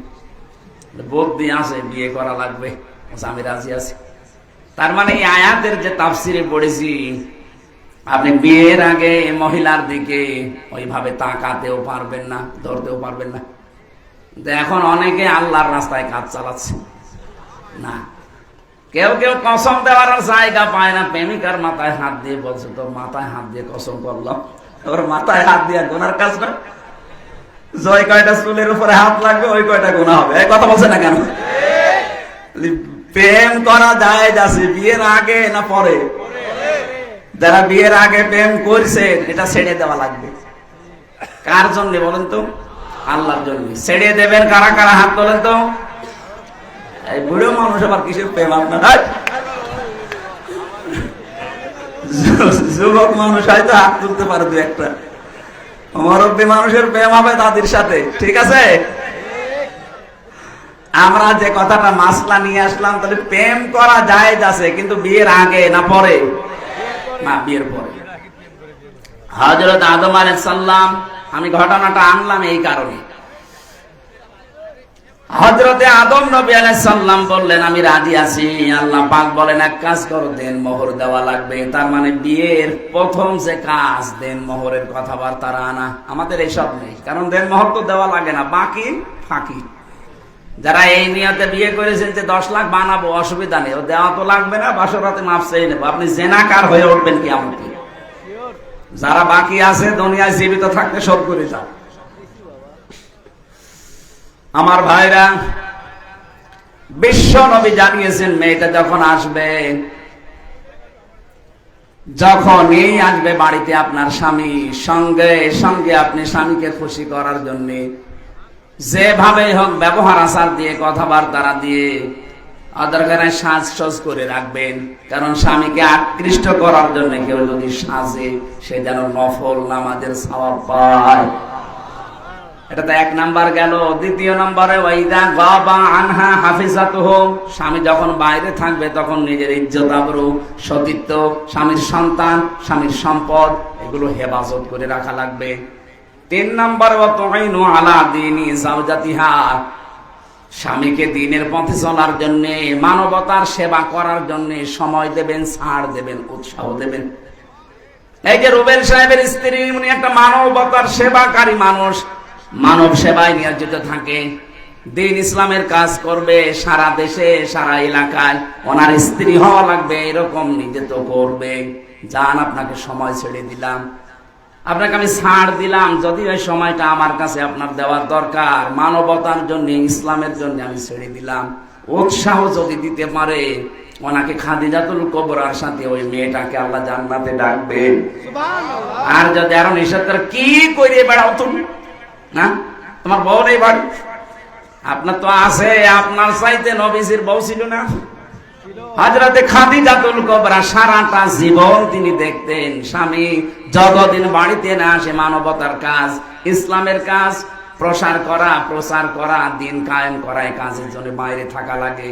Speaker 2: বুদ্ধি আছে, বিয়ে করা লাগবে, আমি রাজি আছি। তার মানে এই আয়াতের যে তাফসিরে পড়েছি, আপনি বিয়ের আগে মহিলার দিকে ওইভাবে তাকাতেও পারবেন না, ধরতেও পারবেন না। এখন অনেকে আল্লাহর রাস্তায় কাজ চালাচ্ছে না। কেউ কেউ কসম দেওয়ার জায়গা পায় না, প্রেমিকার মাথায় হাত দিয়ে বলছে, তোর মাথায় হাত দিয়ে কসম করলাম। ওর মাথায় হাত দিয়ে গোনার কাজ না, জয় কয়টা চুলের উপরে হাত লাগবে ওই কয়টা গোনা হবে। এই কথা বলছে না কেন? প্রেম করা যায় যাচ্ছে বিয়ের আগে না পরে? যারা বিয়ের আগে প্রেম করছে, এটা ছেড়ে দেওয়া লাগবে। কার জন্য বলেন তো? আল্লাহর জন্য। ছেড়ে দেবেন কারা কারা? হাত তোলেন তো। এই বুড়ো মানুষ আবার কিসের প্রেম আপনার? যুবক মানুষ হয়তো হাত তুলতে পারে 2-1টা, মুরব্বী মানুষের প্রেম হবে তাদের সাথে, ঠিক আছে? আমরা যে কথাটা মাসলা নিয়ে আসলাম, তাহলে প্রেম করা জায়েজ আছে, কিন্তু বিয়ের আগে না পরে? না, বিয়ের পরে। হযরত আদম আলাইহিস সালাম, আমি ঘটনাটা আনলাম এই কারণে, হযরতে আদম নবী আলাইহিস সালাম বললেন আমি রাজি আছি। আল্লাহ পাক বলেন এক কাজ করো, দেন মোহর দেওয়া লাগবে। তার মানে বিয়ের প্রথম যে কাজ দেন মোহরের কথাবার্তা আনা। আমাদের এইসব নেই, কারণ দেন মোহর তো দেওয়া লাগে না, বাকি ফাঁকি। যারা এই নিয়তে বিয়ে করেছেন যে 10 লাখ বানাবো, অসুবিধা নেই, ও দেওয়া তো লাগবে না, বাসরাতে মাফ চেয়ে নেবো। আপনি জেনাকার হয়ে উঠবেন কিয়ামতে। যারা বাকি আছে দুনিয়ায় জীবিত থাকতে শোধ করে যাও। আমার ভাইরা, বিশ্ব নবী জানিয়েছেন মেয়েটা যখন আসবে, যখনই আসবে বাড়িতে আপনার স্বামী, সঙ্গে সঙ্গে আপনি স্বামীকে খুশি করার জন্য যেভাবে হোক ব্যবহার আচার দিয়ে, কথাবার্তা দিয়ে, আদরকারে সাজসজ করে রাখবেন। কারণ স্বামীকে আকৃষ্ট করার জন্য কেউ যদি সাজে, সে যেন নফল নামাজের সওয়াব পায়। এটা তো এক নাম্বার গেল। দ্বিতীয় নম্বরে ওয়াইদা গাবা আনহা হাফিজাতুহু, স্বামী যখন বাইরে থাকবে তখন নিজের ইজ্জত আবরু, সতীত্ব, স্বামীর সন্তান, স্বামীর সম্পদ এগুলো হেফাজত করে রাখা লাগবে। 3 নম্বর ওয়া তুইনু আলা দীনি যাওজাতিহা, স্বামীকে দ্বীনের পথে চলার জন্য, মানবতার সেবা করার জন্য সময় দেবেন, ছাড় দেবেন, উৎসাহ দেবেন। এই যে রুবেল সাহেবের স্ত্রী, উনি একটা মানবতার সেবাকারী মানুষ, মানব সেবায় নিয়োজিত থাকে, দ্বীন ইসলামের কাজ করবে সারা দেশে সারা এলাকায়। ওনার স্ত্রী হওয়া লাগবে এরকম নিজে তো করবে। যান, আপনাকে সময় ছেড়ে দিলাম, আপনাকে আমি ছাড় দিলাম, যদি ওই সময়টা আমার কাছে আপনার দেওয়ার দরকার, মানবতার জন্য, ইসলামের জন্য আমি ছেড়ে দিলাম। উৎসাহ যদি দিতে পারে, ওনাকে খাদিজাতুল কুবরার সাথে ওই মেয়েটাকে আল্লাহ জান্নাতে ডাকবে। আর যদি আরো নিষেধ করে, কি করে বেড়াও তুমি, না তোমার বউ নেই বাড়ি? আপনার তো আছে, আপনার চাইতে নবীজির বউ ছিল না? হযরতে খাদিজাতুল কুবরা সারাটা জীবন তিনি দেখতেন স্বামী যতদিন বাড়িতে না আসে মানবতার কাজ, ইসলামের কাজ প্রচার করা, দিন কায়েম করা, এই কাজের জন্য বাইরে থাকা লাগে।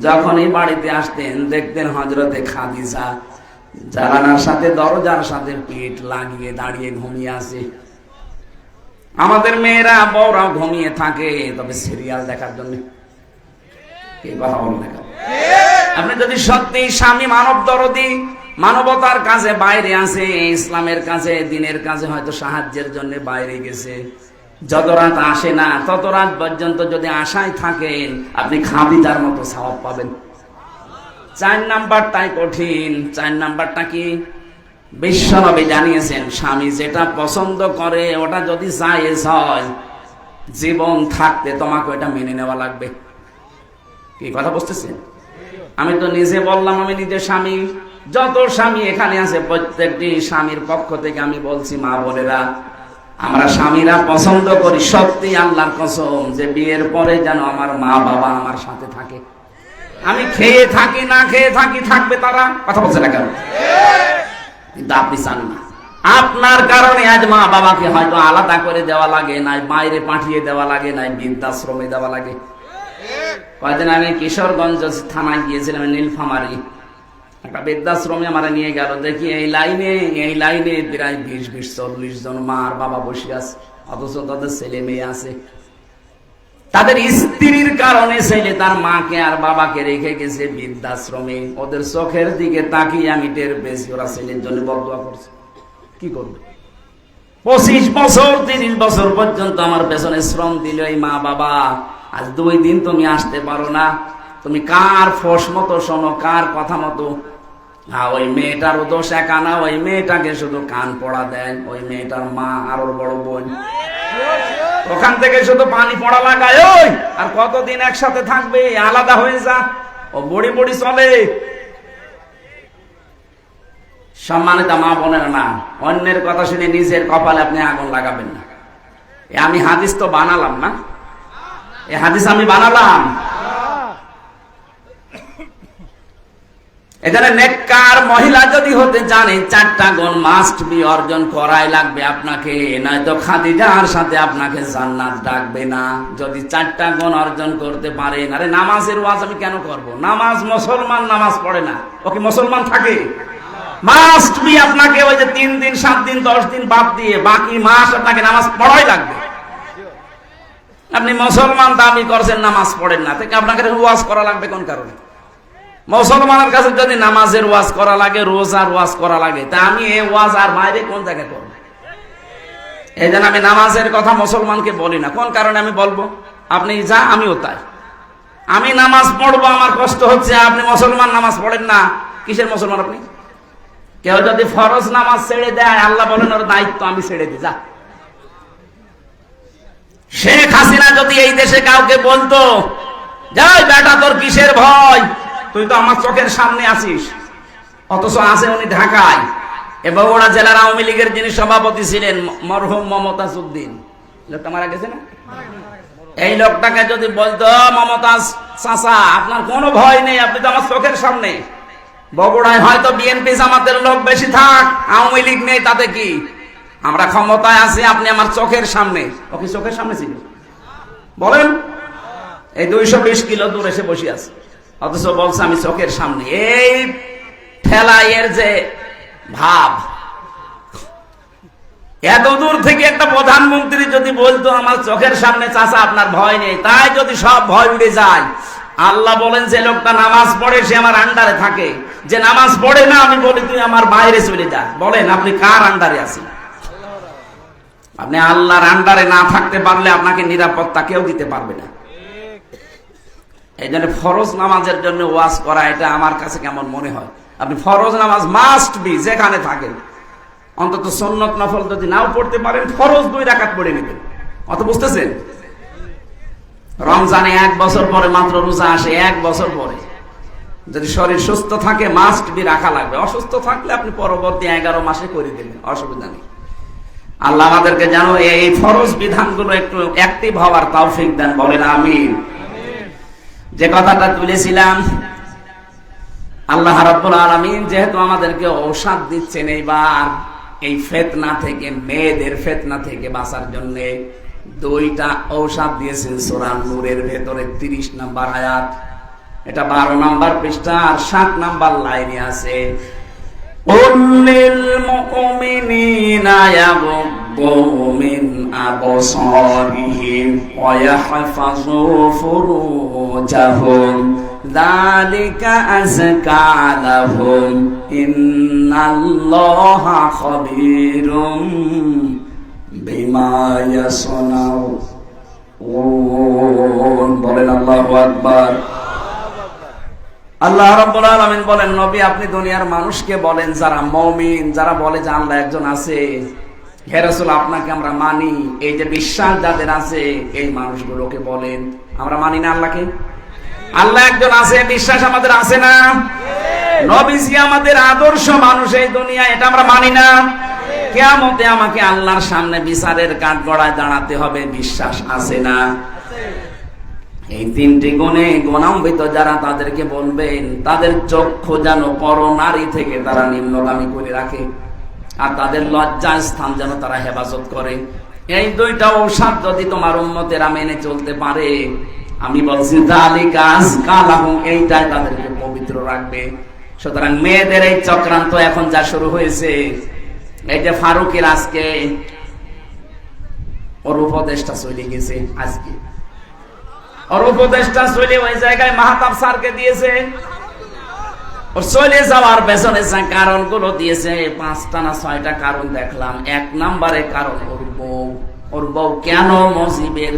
Speaker 2: যখনই বাড়িতে আসতেন দেখতেন হযরতে খাদিজা জানালার সাথে, দরজার সাথে পিঠ লাগিয়ে দাঁড়িয়ে ঘুমিয়ে আছে। আমাদের মেয়েরা বউরাও ঘুমিয়ে থাকে, তবে সিরিয়াল দেখার জন্য। কি কথা বলেন? আপনি যদি সত্যি স্বামী মানব দরদি, মানবতার কাজে বাইরে আছে, ইসলামের কাজে, দ্বীনের কাজে হয়তো সাহায্যের জন্য বাইরে গেছে, যত রাত আসে না তত রাত পর্যন্ত যদি আশায় থাকেন, আপনি খাদিজার মতো সওয়াব পাবেন। 4 নাম্বারটাই কঠিন। 4 নাম্বারটা কি? বিশ্বনবী জানিয়েছেন, স্বামী যেটা পছন্দ করে ওটা যদি জায়েজ হয়, জীবন থাকতে তোমাকে ওটা মেনে নেওয়া লাগবে। কি কথা বুঝতেছেন? আমি তো নিজে বললাম, আমি নিজে স্বামী, যত স্বামী এখানে আছে প্রত্যেকটি স্বামীর পক্ষ থেকে আমি বলছি, মা বোনেরা, আমরা স্বামীরা পছন্দ করি সত্যি আল্লাহর কসম যে বিয়ের পরে যেন আমার মা বাবা আমার সাথে থাকে। আমি খেয়ে থাকি না খেয়ে থাকি, থাকবে তারা। কথা বলছে না কেন? কিন্তু আপনি চান না। আপনার কারণে আজ মা বাবাকে হয়তো আলাদা করে দেওয়া লাগে, নাই বাইরে পাঠিয়ে দেওয়া লাগে, নাই বৃদ্ধাশ্রমে দেওয়া লাগে। কয়েকদিন আগে কিশোরগঞ্জ থানায় গিয়েছিলাম, নীলফামারী একটা বৃদ্ধাশ্রমে আমার নিয়ে গেল। দেখি এই লাইনে প্রায় 20-40 জন মা আর বাবা বসে আছে, অথচ তাদের ছেলে মেয়ে আছে। তাদের স্ত্রীর কারণে ছেলে তার মাকে আর বাবাকে রেখে গেছে বৃদ্ধাশ্রমে। ওদের চোখের দিকে তাকিয়ে আমি টের পেয়েছি ওরা ছেলের জন্য বদদুয়া করছে। কি করবে? 25 বছর 30 বছর পর্যন্ত আমার পেছনে শ্রম দিল এই মা বাবা। আজ 2 দিন তুমি আসতে পারো না, তুমি কার ফোস মতো শোনো, কার কথা মতো? ওই মেয়েটারও দোষ একা না, ওই মেয়েটাকে শুধু কান পড়া দেয় ওই মেয়েটার মা আর ওর বড় বোন। ওখান থেকে শুধু পানি পড়া লাগায়। ওই আর কতদিন একসাথে থাকবে? আলাদা হয়ে যা, ও বড়ি বড়ি চলে। সম্মানিত মা বোনের, না অন্যের কথা শুনে নিজের কপালে আপনি আগুন লাগাবেন না। আমি হাদিস তো বানালাম না, এই হাদিস আমি বানালাম। এখানে নেককার মহিলা যদি হতে জানে, 4টা গুণ মাস্ট বি অর্জন করাই লাগবে আপনাকে, নয়তো খাদিজার সাথে আপনাকে জান্নাত ডাকবে না। যদি 4টা গুণ অর্জন করতে পারেন। আরে নামাজের ওয়াজ আমি কেন করব? নামাজ, মুসলমান নামাজ পড়ে না, ও কি মুসলমান থাকে? মাস্ট বি আপনাকে ওই যে 3 দিন 7 দিন 10 দিন বাদ দিয়ে বাকি মাস আপনাকে নামাজ পড়াই লাগবে। আপনি মুসলমান দাবি করছেন, নামাজ পড়েন না, থেকে আপনাকে ওয়াজ করা লাগবে কোন কারণে? মুসলমানের কাছে যদি নামাজের ওয়াজ করা লাগে, রোজার ওয়াজ করা লাগে, তা আমি এই ওয়াজ আর বাইরে কোন জায়গায় করব? এই জন্য আমি নামাজের কথা মুসলমানকে বলি না। কোন কারণে আমি বলবো? আপনি যা, আমিও তাই। আমি নামাজ পড়বো, আমার কষ্ট হচ্ছে, আপনি মুসলমান নামাজ পড়েন না, কিসের মুসলমান আপনি? কেউ যদি ফরজ নামাজ ছেড়ে দেয়, আল্লাহ বলেন ওর দায়িত্ব আমি ছেড়ে দিই, যা। শেখ হাসিনা যদি এই দেশে কাউকে বলতো, যাই বেটা তোর কিসের ভয়, তুই তো আমার চোখের সামনে আছিস, অথচ আছে উনি ঢাকায়। এবং ওরা জেলার আওয়ামী লীগের যিনি সভাপতি ছিলেন মরহুম মমতাজ উদ্দিন, লোকটা মারা গেছে না, এই লোকটাকে যদি বলতো, মমতাজ চাচা আপনার কোনো ভয় নেই, আপনি তো আমার চোখের সামনে। বগুড়ায় হয়তো বিএনপি জামাতের লোক বেশি থাক, আওয়ামী লীগ নেই, তাতে কি? আমরা ক্ষমতায় আছি, আপনি আমার চোখের সামনে। ও কি চোখের সামনে ছিল? বলেন, এই 220 কিলো দূরে এসে বসে আছে, অথচ বলছে আমি চোখের সামনে। এই ঠেলাইয়ের যে ভাব, এত দূর থেকে একটা প্রধানমন্ত্রী যদি বলতো আমার চোখের সামনে চাচা আপনার ভয় নেই, তাই যদি সব ভয় উড়ে যায়। আল্লাহ বলেন যে লোকটা নামাজ পড়ে সে আমার আন্ডারে থাকে, যে নামাজ পড়ে না আমি বলি তুই আমার বাইরে চলে যা। বলেন আপনি কার আন্ডারে আছেন? আপনি আল্লাহর আন্ডারে না থাকতে পারলে আপনাকে নিরাপত্তা কেউ দিতে পারবে না। এই জন্য ফরজ নামাজের জন্য ওয়াজ করা, এটা আমার কাছে কেমন মনে হয়। আপনি ফরজ নামাজ মাস্ট বি, যেখানে থাকেন অন্তত সুন্নত নফল যদি নাও পড়তে পারেন, ফরজ 2 রাকাত পড়ে নেবেন। অত বুঝতেছেন? রমজানে 1 বছর পরে মাত্র রোজা আসে, 1 বছর পরে। যদি শরীর সুস্থ থাকে মাস্ট বি রাখা লাগবে, অসুস্থ থাকলে আপনি পরবর্তী 11 মাসে করে দেবেন, অসুবিধা নেই। আল্লাহ আমাদেরকে যেন এই ফরজ বিধানগুলো একটু অ্যাক্টিভ হওয়ার তৌফিক দেন, বলেন আমিন। যে কথাটা তুলেছিলাম, আল্লাহ রাব্বুল আলামিন যেহেতু আমাদেরকে ঔষধ দিচ্ছেন এইবার এই ফিতনা থেকে, মেয়েদের ফিতনা থেকে বাঁচার জন্য 2টা ঔষধ দিয়েছেন সূরা নূরের ভেতরে 30 নম্বর আয়াত। এটা 12 নম্বর পৃষ্ঠা আর 7 নম্বর লাইনে আছে। কুল্লিল মুমিনিনা ইয়াগুদ্দু মিন আবসারিহিম ওয়া ইয়াহফাযু ফুরুজাহুম যালিকা আযকা লাহুম ইন্নাল্লাহা খাবীরুম বিমা ইয়াসনাউন। বলেন আল্লাহু আকবার। আল্লাহ রাব্বুল আলামিন বলেন, নবী আপনি দুনিয়ার মানুষকে বলেন, যারা মুমিন, যারা বলে যে আল্লাহ একজন আছে, হে রাসূল আপনাকে আমরা মানি, এই যে বিশ্বাস যাদের আছে এই মানুষগুলোকে বলেন আমরা মানি না আল্লাহকে। আল্লাহ একজন আছে, বিশ্বাস আমাদের আছে না? নবীজি আমাদের আদর্শ মানুষ এই দুনিয়া, এটা আমরা মানি না? কিয়ামতে আমাকে আল্লাহর সামনে বিচারের কাঠগড়ায় দাঁড়াতে হবে, বিশ্বাস আছে না? এই 3টি গুণে গুণান্বিত যারা, তাদেরকে বলবেন তাদের চক্ষু যেন পরনারী থেকে তারা নিম্নগামী করে রাখে, আর তাদের লজ্জা স্থান যেন তারা হেফাজত করে। এই 2টা ঔষধ যদি তোমার উম্মতেরা মেনে চলতে পারে, আমি বলছি যালিকা আযকা লাহুম, এইটাই তাদেরকে পবিত্র রাখবে। সুতরাং মেয়েদের এই চক্রান্ত এখন যা শুরু হয়েছে, এই যে ফারুকের আজকে ওর উপদেশটা চলে গেছে, আজকে ওর উপদেশটা চলে ওই জায়গায় মাহতাব স্যারকে দিয়েছে। ওর চলে যাওয়ার পেছনে যে কারণগুলো দিয়েছে 5টা না 6টা কারণ দেখলাম। 1 নম্বরে কারণ ওর বউ কেন মুজিবের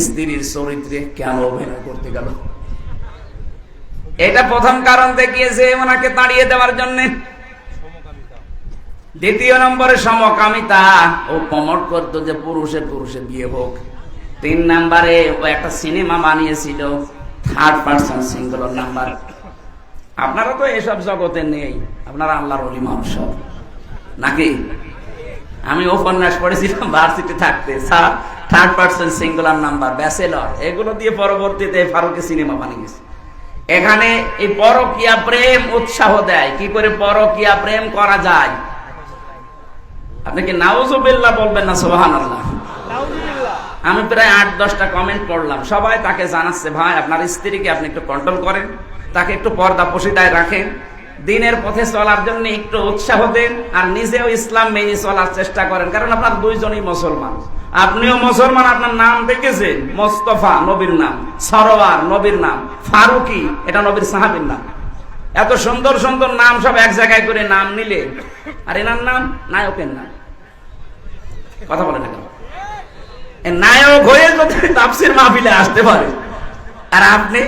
Speaker 2: স্ত্রীর চরিত্রে কেন অভিনয় করতে গেল, এটা প্রথম কারণ দেখিয়েছে ওনাকে তাড়িয়ে দেওয়ার জন্য। 2 নম্বরে সমকামিতা, ও প্রমোট করতো যে পুরুষে পুরুষে বিয়ে হোক। 3 নম্বরে ও একটা সিনেমা বানিয়েছিল, 3rd পারসন সিঙ্গুলার নাম্বার। আপনারা তো এসব জগতে নেই, আপনারা আল্লাহর ওলি মানুষ নাকি? আমি উপন্যাস পড়েছিলাম ভার্সিটি থাকতে, 3rd person singular number, bachelor, এগুলো দিয়ে পরবর্তীতে ফারুকে সিনেমা বানিয়েছে। এখানে এই পরকীয়া প্রেম উৎসাহ দেয়, কি করে পরকীয়া প্রেম করা যায়। আপনি কি নাউজুবিল্লাহ বলবেন না সুবহানাল্লাহ? আমি প্রায় 8-10টা কমেন্ট পড়লাম, সবাই তাকে জানাচ্ছে ভাই আপনার স্ত্রীকে আপনি একটু কন্ট্রোল করেন, তাকে একটু পর্দা পশিদায় রাখেন, দিনের পথে চলার জন্য একটু উৎসাহ দেন, আর নিজেও ইসলাম মেনে চলার চেষ্টা করেন, কারণ আপনার 2জনই মুসলমান। আপনিও মুসলমান, আপনার নাম দেখেছেন মোস্তফা নবীর নাম, সরোয়ার নবীর নাম, ফারুকি এটা নবীর সাহাবীর নাম। এত সুন্দর সুন্দর নাম সব এক জায়গায় করে নাম নিলে, আর এনার নাম নায়কের নাম। কথা বলে না কেন? নায়ক হয়ে যদি তাফসীর মাহফিলে আসতে পারে, আর আপনি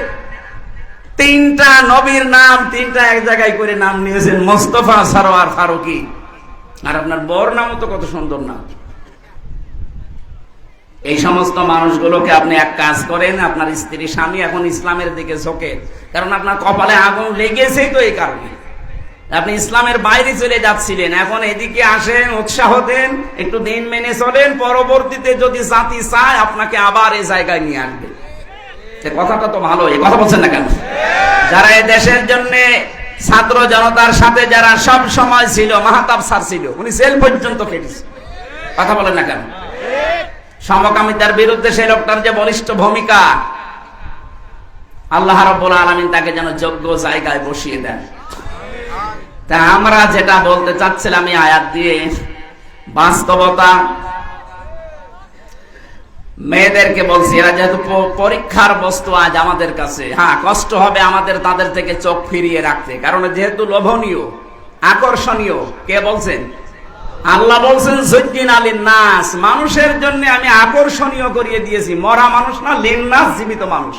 Speaker 2: 3টা নবীর নাম 3টা এক জায়গায় করে নাম নিয়েছেন, মোস্তফা, সরোয়ার, ফারুকি, আর আপনার বর নামও তো কত সুন্দর নাম। এই সমস্ত মানুষগুলোকে আপনি এক কাজ করেন, আপনার স্ত্রী স্বামী এখন ইসলামের দিকে ঝোঁকে, কারণ আপনার কপালে আগুন লেগেছেই তো এই কারণে। আপনি ইসলামের বাইরে চলে যাচ্ছিলেন, এখন এদিকে আসেন, উৎসাহ দেন, একটু দিন মেনে চলেন, পরবর্তীতে যদি জাতি চায় আপনাকে আবার এই জায়গায় নিয়ে আসবে। কথাটা তো ভালো, এই কথা বলছেন না কেন? যারা এই দেশের জন্য ছাত্র জনতার সাথে যারা সব সময় ছিল, মাহতাব স্যার ছিল, উনি জেল পর্যন্ত কেটেছে। কথা বলেন না কেন? সমকামিতার বিরুদ্ধে সেই লোকটার যে বলিষ্ঠ ভূমিকা, আল্লাহ রাব্বুল আলামিন তাকে যেন যোগ্য জায়গায় বসিয়ে দেন। তা আমরা যেটা বলতে চাচ্ছিলাম এই আয়াত দিয়ে, বাস্তবতা মেয়েদেরকে বলছি, এরা যেহেতু পরীক্ষার বস্তু আজ আমাদের কাছে, হ্যাঁ কষ্ট হবে আমাদের তাদের থেকে চোখ ফিরিয়ে রাখতে, কারণ যেহেতু লোভনীয়, আকর্ষণীয়। কে বলছেন? আল্লাহ বলছেন যুজ্জিনা লিন-নাস, মানুষের জন্য আমি আকর্ষণীয় করিয়ে দিয়েছি। মরা মানুষ না, লিন-নাস জীবিত মানুষ,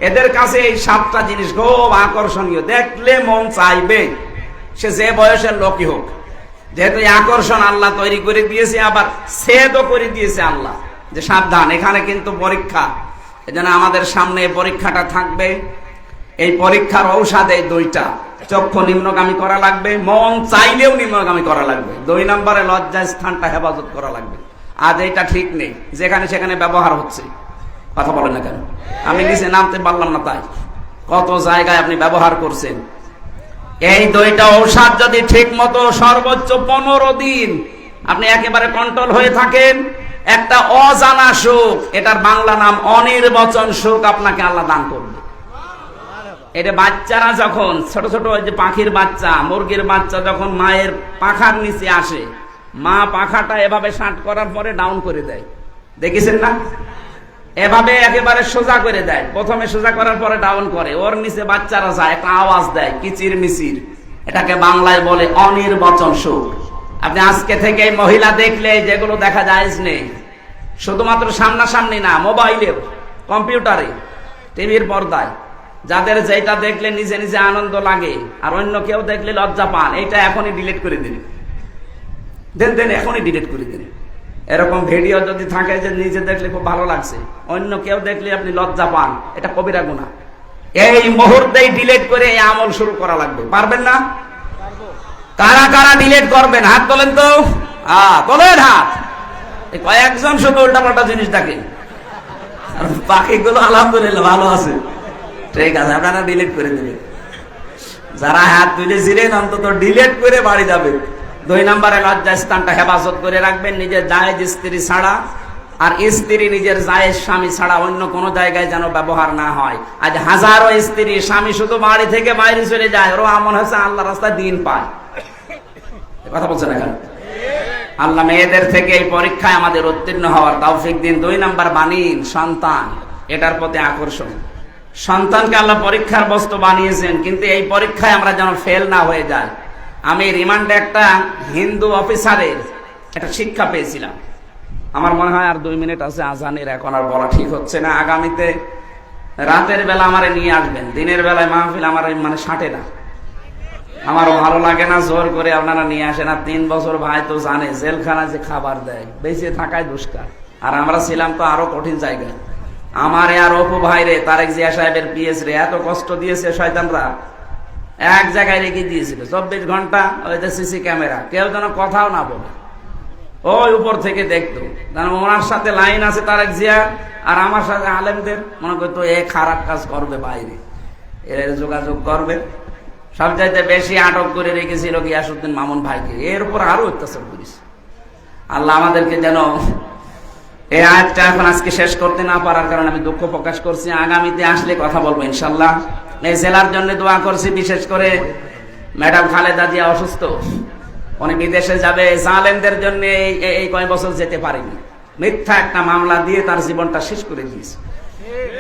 Speaker 2: এদের কাছে এই 7টা জিনিস খুব আকর্ষণীয়, দেখলে মন চাইবে, সে যে বয়সের লোকই হোক। যেহেতু এই আকর্ষণ আল্লাহ তৈরি করে দিয়েছে, আবার ছেদও করে দিয়েছে আল্লাহ, যে সাবধান এখানে কিন্তু পরীক্ষা। এজন্য আমাদের সামনে পরীক্ষাটা থাকবে। এই পরীক্ষার ঔষধ এই 2টা, চক্ষু নিম্নগামী করা লাগবে, মন চাইলেও নিম্নগামী করা লাগবে। 2 নম্বরে লজ্জার স্থানটা হেফাজত করা লাগবে। আজ এইটা ঠিক নেই, যেখানে সেখানে ব্যবহার হচ্ছে। কথা বলেন না কেন? আমি নিচে নামতে পারলাম না, তাই কত জায়গায় আপনি ব্যবহার করছেন। এই 2টা ঔষধ যদি ঠিক মতো সর্বোচ্চ 15 দিন আপনি একেবারে কন্ট্রোল হয়ে থাকেন, একটা অজানা সুখ, এটার বাংলা নাম অনির্বচন সুখ, আপনাকে আল্লাহ দান করবে। এটা বাচ্চারা যখন ছোট ছোট, ওই যে পাখির বাচ্চা, মুরগির বাচ্চা যখন মায়ের পাখার নিচে আসে, মা পাখাটা এভাবে শার্ট করার পরে ডাউন করে দেয়, দেখেছেন না? এভাবে একেবারে সোজা করে দেয়, প্রথমে সোজা করার পরে ডাউন করে, ওর নিচে বাচ্চারা যায়, একটা আওয়াজ দেয় কিচির মিচির। এটাকে বাংলায় বলে অনির্বচন সুখ। আপনি আজকে থেকে এই মহিলা দেখলে যেগুলো দেখা যায় নেই, শুধুমাত্র সামনাসামনি না, মোবাইলেও, কম্পিউটারে, টিভির পর্দায়, যাদের যেটা দেখলে নিজে নিজে আনন্দ লাগে আর অন্য কেউ দেখলে লজ্জা পান, এটা এখনই ডিলিট করে দিন, দেন এখনই ডিলিট করে দিন। এরকম ভিডিও যদি থাকে যে নিজে দেখলে খুব ভালো লাগছে, অন্য কেউ দেখলে আপনি লজ্জা পান, এটা কবিরা গুনাহ। এই মুহূর্তেই ডিলিট করে এই আমল শুরু করা লাগবে। পারবেন না? কারা কারা ডিলিট করবেন হাত তোলেন তো, তোলেন হাত। কয়েকজন শুধু উল্টাপাল্টা জিনিস দেখে, আর বাকিগুলো আলহামদুলিল্লাহ ভালো আছে। ঠিক আছে, আপনারা ডিলিট করে দেবেন। যারা হাত তুলেছিলেন অন্তত ডিলিট করে বাড়ি যাবে। 2 নম্বরে লজ্জা স্থানটা হেফাজত করে রাখবেন, নিজের জায়েজ স্ত্রী ছাড়া, আর স্ত্রী নিজের জায়েজ স্বামী ছাড়া অন্য কোনো জায়গায় যেন ব্যবহার না হয়। আজ হাজারো স্ত্রী, স্বামী শুধু বাড়ি থেকে বাইরে চলে যায়, ওরা মনে হচ্ছে আল্লাহ রাস্তায় দিন পায়। কথা বলছেন না কেন? আল্লাহ মেয়েদের থেকে এই পরীক্ষায় আমাদের উত্তীর্ণ হওয়ার তৌফিক দিন। 2 নম্বর বানিন সন্তান, এটার প্রতি আকর্ষণ। সন্তানকে আল্লাহ পরীক্ষার বস্তু বানিয়েছেন, কিন্তু এই পরীক্ষায় আমরা যেন ফেল না হয়ে যায়। আমি রিমান্ডে একটা হিন্দু অফিসারের একটা শিক্ষা পেয়েছিলাম। আমার মনে হয় আর 2 মিনিট আছে আজানের, এখন আর বলা ঠিক হচ্ছে না। আগামীতে রাতের বেলা আমারে নিয়ে আসবেন, দিনের বেলায় মাহফিল আমার মানে সাটে না, আমারও ভালো লাগে না, জোর করে আপনারা নিয়ে আসেন। আর 3 বছর ভাই তো জানে জেলখানা যে খাবার দেয়, বেঁচে থাকায় দুষ্কার। আর আমরা ছিলাম তো আরো কঠিন জায়গায়। আমার আর অপু ভাই রে, তারেক জিয়া সাহেবের পিএস রে, এত কষ্ট দিয়েছে শয়তানরা। এক জায়গায় রেখে দিয়েছিল 24 ঘন্টা, ওই যে সিসি ক্যামেরা, কেউ যেন কথাও না বলে, ওই উপর থেকে দেখতো। ওনার সাথে লাইন আছে তারেক জিয়া, আর আমার সাথে আলেমদের, মনে করতো এ খারাপ কাজ করবে, বাইরে এর যোগাযোগ করবে। সবচাইতে বেশি আটক করে রেখেছিল গিয়াসউদ্দিন মামুন ভাইকে, এর উপর আরো অত্যাচার করিস। আল্লাহ আমাদেরকে যেন এই আয়াতটা এখন আজকে শেষ করতে না পারার কারণে আমি দুঃখ প্রকাশ করছি। আগামীতে আসলে কথা বলবো ইনশাল্লাহ। এই জেলার জন্য দোয়া করছি, বিশেষ করে ম্যাডাম খালেদা জিয়া অসুস্থ, উনি বিদেশে যাবে। জালেমদের জন্য এই কয়েক বছর যেতে পারেনি, মিথ্যা একটা মামলা দিয়ে তার জীবনটা শেষ করে দিয়েছে।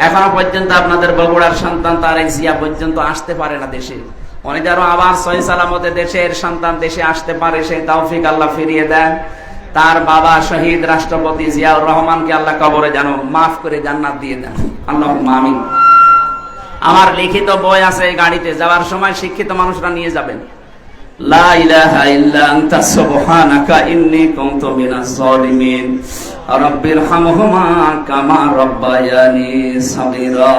Speaker 2: এখনো পর্যন্ত আপনাদের বগুড়ার সন্তান তারেক জিয়া পর্যন্ত আসতে পারে না দেশে। উনি যেন আবার সহি সালামতে দেশের সন্তান দেশে আসতে পারে, সেই তৌফিক আল্লাহ ফিরিয়ে দেন। তার বাবা শহীদ রাষ্ট্রপতি জিয়াউর রহমানকে আল্লাহ কবরে যেন মাফ করে জান্নাত দিয়ে দেন, আল্লাহুম্মা আমিন। আমার লিখিত বই আছে এই গাড়িতে, যাওয়ার সময় শিক্ষিত মানুষরা নিয়ে যাবেন। লা ইলাহা ইল্লা আনতা সুবহানাকা ইন্নী কুনতু মিনাজ জালিমিন রাব্বিরহামহুমা কামা রাব্বায়ানি সাগীরা।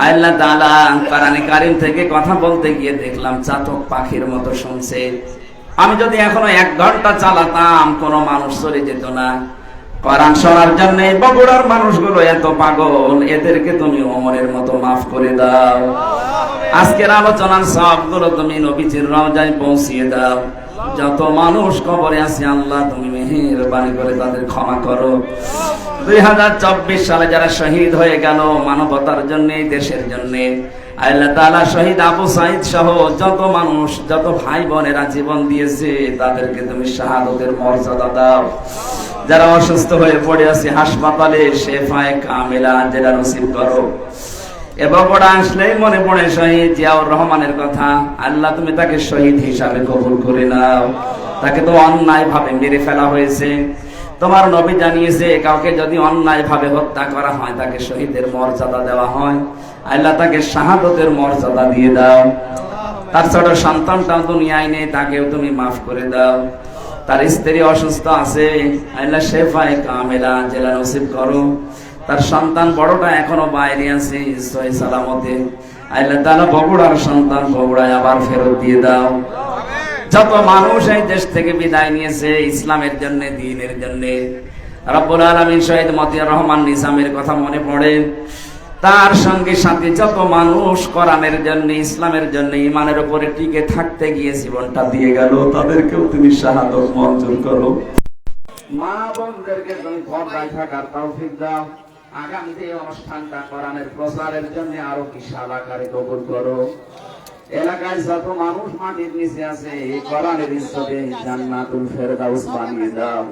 Speaker 2: আল্লাহ তাআলা কোরআনে কারীম থেকে কথা বলতে গিয়ে দেখলাম চাতক পাখির মতো শুনছে। আমি যদি এখনো 1 ঘন্টা চালাতাম কোনো মানুষ চলে যেত না। কোরআন শোনার জন্য বগুড়ার মানুষগুলো এত পাগল, এদেরকে তুমি ওমরের মতো মাফ করে দাও। আজকের আলোচনার সবগুলো তুমি নবীজির রওজায় পৌঁছিয়ে দাও। যত মানুষ কবরে আছে আল্লাহ তুমি মেহেরবানি করে তাদের ক্ষমা করো। 2024 সালে যারা শহীদ হয়ে গেল মানবতার জন্য, দেশের জন্য, আল্লাহ তাআলা শহীদ আবু সাঈদ সহ যত মানুষ, যত ভাই বোনেরা জীবন দিয়েছে তাদেরকে তুমি শাহাদাতের মর্যাদা দাও। যারা অসুস্থ হয়ে পড়ে আছে হাসপাতালে শেফায়ে কামিলা যেটা নসিব করো। এবং ওরা আসলেই মনে পড়ে শহীদ জিয়াউর রহমানের কথা, আল্লাহ তুমি তাকে শহীদ হিসাবে কবুল করে নাও। তাকে তো অন্যায় ভাবে মেরে ফেলা হয়েছে, তোমার নবী জানিয়েছে কাউকে যদি অন্যায় ভাবে হত্যা করা হয় তাকে শহীদের মর্যাদা দেওয়া হয়, আল্লাহ তাকে শাহাদাতের মর্যাদা দিয়ে দাও। তার ছোট সন্তানটাও দুনিয়ায় নেই, তাকেও তুমি মাফ করে দাও। তার স্ত্রী অসুস্থ আছে, আল্লাহ শেফায়ে কামিলা জেলা নসিব করো। তার সন্তান বড়টা এখনো বাইরে আছে সহি সালামতে, আল্লাহ তাআলা বগুড়ার সন্তান বগুড়ায় আবার ফেরত দিয়ে দাও। যত মানুষ এই দেশ থেকে বিদায় নিয়েছে ইসলামের জন্য, দ্বীনের জন্য, রব্বুল আলামিন শহীদ মতিয়ার রহমান নিজামের কথা মনে পড়ে। তার সঙ্গে সাথে যত মানুষ কোরআনের জন্য, ইসলামের জন্য, ঈমানের উপরে টিকে থাকতে গিয়ে জীবনটা দিয়ে গেল, তাদেরকেও তুমি শাহাদাত মঞ্জুর করো। মা বোনদেরকে তুমি পর্দায় থাকার তৌফিক দাও। আগামীতে এই অনুষ্ঠানটা কোরআনের প্রচারের জন্য আরো বিশাল আকারে কবুল করো। এলাকায় যত মানুষ মাটির নিচে আছে এই কোরআনের ইজ্জতে জান্নাতুল ফেরদাউস বানিয়ে দাও।